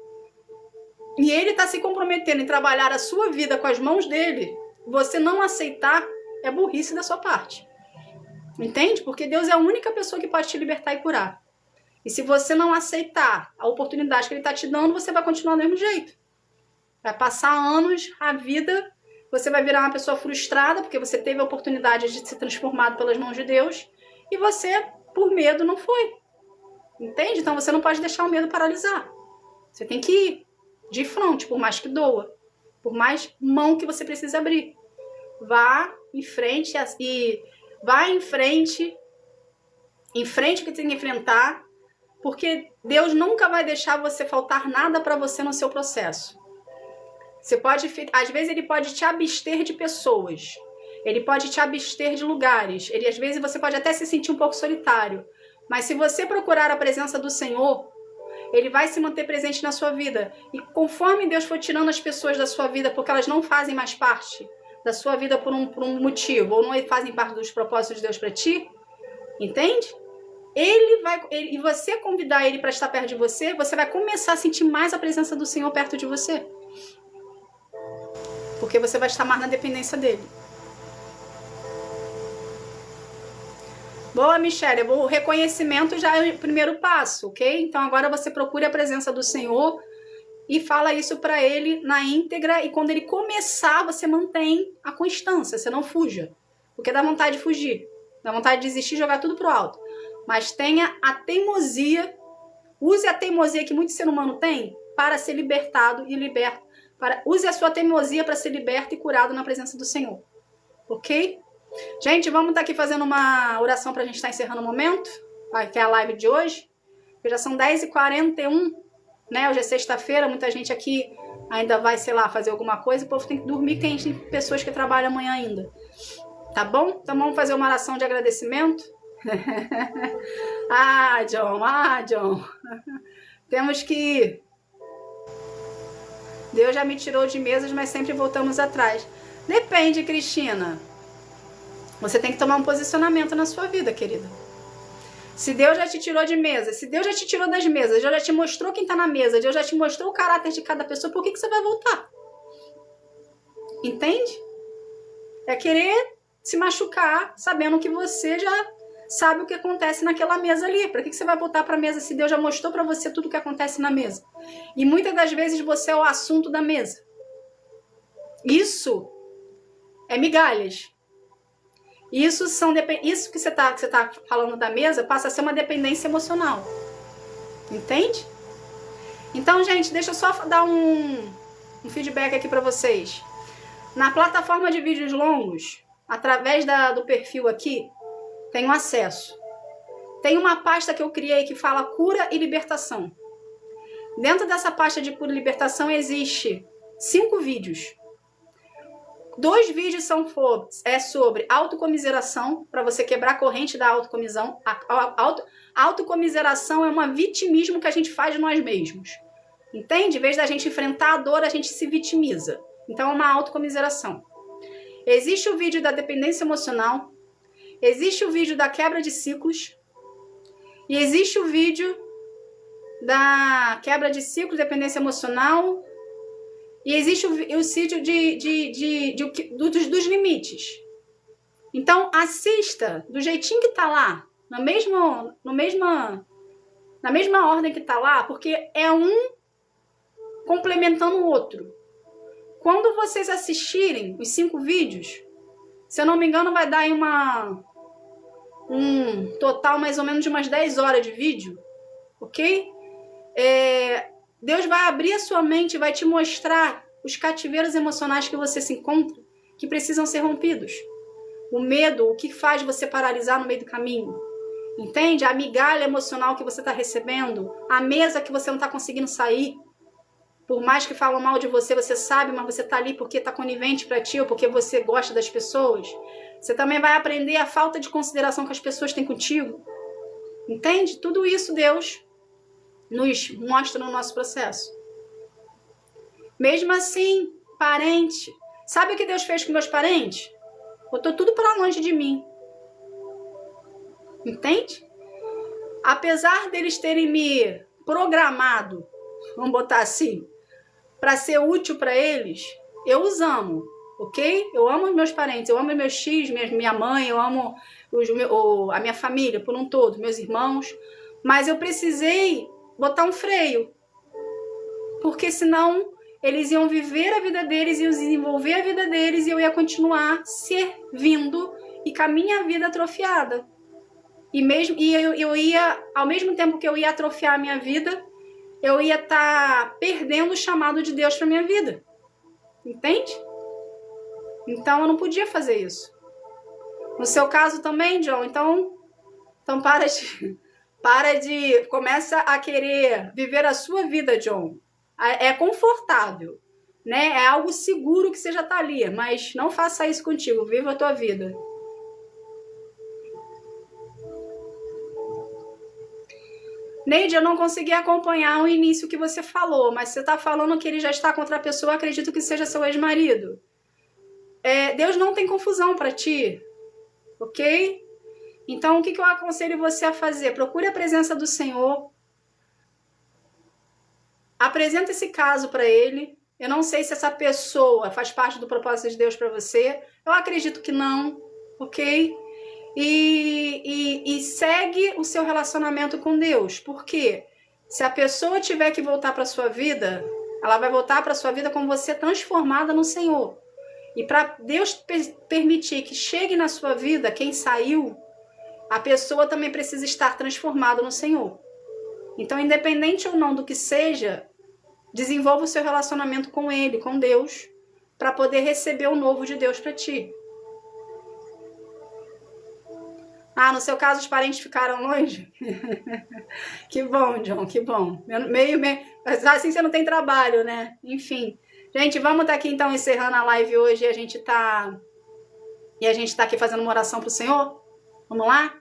e Ele está se comprometendo em trabalhar a sua vida com as mãos dele, você não aceitar é burrice da sua parte. Entende? Porque Deus é a única pessoa que pode te libertar e curar. E se você não aceitar a oportunidade que Ele está te dando, você vai continuar do mesmo jeito. Vai passar anos, a vida, você vai virar uma pessoa frustrada, porque você teve a oportunidade de ser transformado pelas mãos de Deus, e você, por medo, não foi. Entende? Então você não pode deixar o medo paralisar. Você tem que ir de frente, por mais que doa. Por mais mão que você precise abrir. Vá em frente e vá em frente o que tem que enfrentar, porque Deus nunca vai deixar você faltar nada para você no seu processo. Você pode, às vezes ele pode te abster de pessoas. Ele pode te abster de lugares. Às vezes você pode até se sentir um pouco solitário. Mas se você procurar a presença do Senhor, Ele vai se manter presente na sua vida. E conforme Deus for tirando as pessoas da sua vida, porque elas não fazem mais parte da sua vida por um motivo, ou não fazem parte dos propósitos de Deus para ti, entende? E você convidar Ele para estar perto de você, você vai começar a sentir mais a presença do Senhor perto de você. Porque você vai estar mais na dependência dEle. Boa, Michelle. O reconhecimento já é o primeiro passo, ok? Então agora você procure a presença do Senhor e fala isso para Ele na íntegra, e quando Ele começar, você mantém a constância, você não fuja. Porque dá vontade de fugir, dá vontade de desistir e jogar tudo pro alto. Mas tenha a teimosia, use a teimosia que muito ser humano tem para ser libertado e liberto. Use a sua teimosia para ser liberto e curado na presença do Senhor, ok? Gente, vamos estar aqui fazendo uma oração para a gente estar encerrando o momento, que é a live de hoje. Já são 10h41, né? Hoje é sexta-feira, muita gente aqui ainda vai, sei lá, fazer alguma coisa. O povo tem que dormir, tem pessoas que trabalham amanhã ainda. Tá bom? Então vamos fazer uma oração de agradecimento. John. Temos que ir. Deus já me tirou de mesas, mas sempre voltamos atrás. Depende, Cristina. Você tem que tomar um posicionamento na sua vida, querida. Se Deus já te tirou de mesa, se Deus já te tirou das mesas, Deus já te mostrou quem está na mesa, Deus já te mostrou o caráter de cada pessoa, por que você vai voltar? Entende? É querer se machucar sabendo que você já sabe o que acontece naquela mesa ali. Para que você vai voltar para a mesa se Deus já mostrou para você tudo o que acontece na mesa? E muitas das vezes você é o assunto da mesa. Isso é migalhas. Isso que você tá falando da mesa passa a ser uma dependência emocional. Entende? Então, gente, deixa eu só dar um feedback aqui para vocês. Na plataforma de vídeos longos, através do perfil aqui, tem um acesso. Tem uma pasta que eu criei que fala cura e libertação. Dentro dessa pasta de cura e libertação existe 5 vídeos. 2 vídeos são sobre autocomiseração, para você quebrar a corrente da autocomisão. Autocomiseração é um vitimismo que a gente faz de nós mesmos. Entende? Em vez da gente enfrentar a dor, a gente se vitimiza. Então é uma autocomiseração. Existe o vídeo da dependência emocional. Existe o vídeo da quebra de ciclos. E existe o vídeo da quebra de ciclos, dependência emocional. E existe o vídeo dos limites. Então, assista do jeitinho que tá lá, na mesma ordem que tá lá, porque é um complementando o outro. Quando vocês assistirem os 5 vídeos, se eu não me engano, vai dar aí um total mais ou menos de umas 10 horas de vídeo, ok? Deus vai abrir a sua mente e vai te mostrar os cativeiros emocionais que você se encontra, que precisam ser rompidos. O medo, o que faz você paralisar no meio do caminho. Entende? A migalha emocional que você está recebendo, a mesa que você não está conseguindo sair. Por mais que falam mal de você, você sabe, mas você está ali porque está conivente para ti ou porque você gosta das pessoas. Você também vai aprender a falta de consideração que as pessoas têm contigo. Entende? Tudo isso Deus nos mostra no nosso processo. Mesmo assim, parente. Sabe o que Deus fez com meus parentes? Botou tudo para longe de mim. Entende? Apesar deles terem me programado, vamos botar assim, para ser útil para eles, eu os amo, ok? Eu amo os meus parentes, eu amo meus tios, minha mãe, eu amo a minha família por um todo, meus irmãos, mas eu precisei botar um freio, porque senão eles iam viver a vida deles, iam desenvolver a vida deles e eu ia continuar servindo e com a minha vida atrofiada. Eu ia, ao mesmo tempo que eu ia atrofiar a minha vida, eu ia estar perdendo o chamado de Deus para minha vida. Entende? Então eu não podia fazer isso. No seu caso também, John, então começa a querer viver a sua vida, John. É confortável, né? É algo seguro que você já está ali, mas não faça isso contigo, viva a tua vida. Neide, eu não consegui acompanhar o início que você falou, mas você está falando que ele já está contra a pessoa, acredito que seja seu ex-marido. Deus não tem confusão para ti, ok? Então, o que eu aconselho você a fazer? Procure a presença do Senhor, apresenta esse caso para ele. Eu não sei se essa pessoa faz parte do propósito de Deus para você, eu acredito que não, ok? E segue o seu relacionamento com Deus, porque se a pessoa tiver que voltar para sua vida, ela vai voltar para sua vida com você transformada no Senhor. E para Deus permitir que chegue na sua vida quem saiu, a pessoa também precisa estar transformada no Senhor. Então, independente ou não do que seja, desenvolva o seu relacionamento com Ele, com Deus, para poder receber o novo de Deus para ti. No seu caso, os parentes ficaram longe? Que bom, John, que bom. Meio. Assim você não tem trabalho, né? Enfim. Gente, vamos estar aqui então encerrando a live hoje e a gente tá aqui fazendo uma oração pro Senhor? Vamos lá?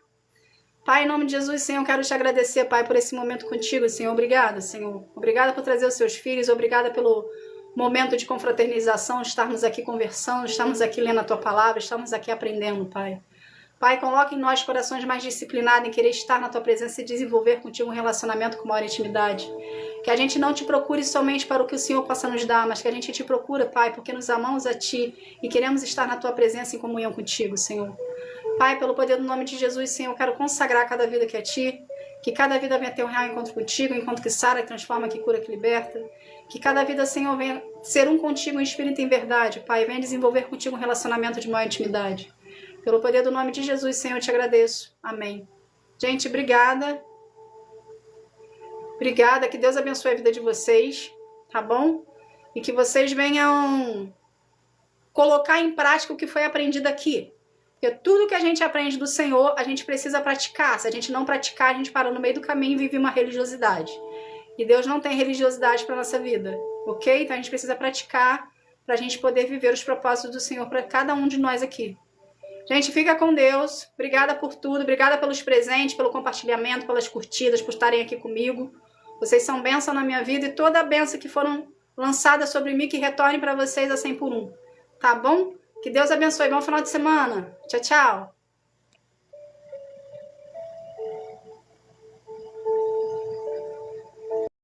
Pai, em nome de Jesus, Senhor, eu quero te agradecer, Pai, por esse momento contigo, Senhor. Obrigada, Senhor. Obrigada por trazer os seus filhos. Obrigada pelo momento de confraternização, estarmos aqui conversando, estarmos aqui lendo a tua palavra, estarmos aqui aprendendo, Pai. Pai, coloque em nós corações mais disciplinados em querer estar na tua presença e desenvolver contigo um relacionamento com maior intimidade. Que a gente não te procure somente para o que o Senhor possa nos dar, mas que a gente te procura, Pai, porque nos amamos a ti e queremos estar na tua presença em comunhão contigo, Senhor. Pai, pelo poder do nome de Jesus, Senhor, eu quero consagrar cada vida que é ti, que cada vida venha ter um real encontro contigo, um encontro que sara, que transforma, que cura, que liberta. Que cada vida, Senhor, venha ser um contigo em espírito e em verdade, Pai, venha desenvolver contigo um relacionamento de maior intimidade. Pelo poder do nome de Jesus, Senhor, eu te agradeço. Amém. Gente, obrigada. Obrigada, que Deus abençoe a vida de vocês, tá bom? E que vocês venham colocar em prática o que foi aprendido aqui. Porque tudo que a gente aprende do Senhor, a gente precisa praticar. Se a gente não praticar, a gente para no meio do caminho e vive uma religiosidade. E Deus não tem religiosidade para nossa vida, ok? Então a gente precisa praticar para a gente poder viver os propósitos do Senhor para cada um de nós aqui. Gente, fica com Deus. Obrigada por tudo. Obrigada pelos presentes, pelo compartilhamento, pelas curtidas, por estarem aqui comigo. Vocês são bênção na minha vida e toda a bênção que foram lançadas sobre mim, que retorne para vocês a 100 por 1. Tá bom? Que Deus abençoe. Bom final de semana. Tchau, tchau.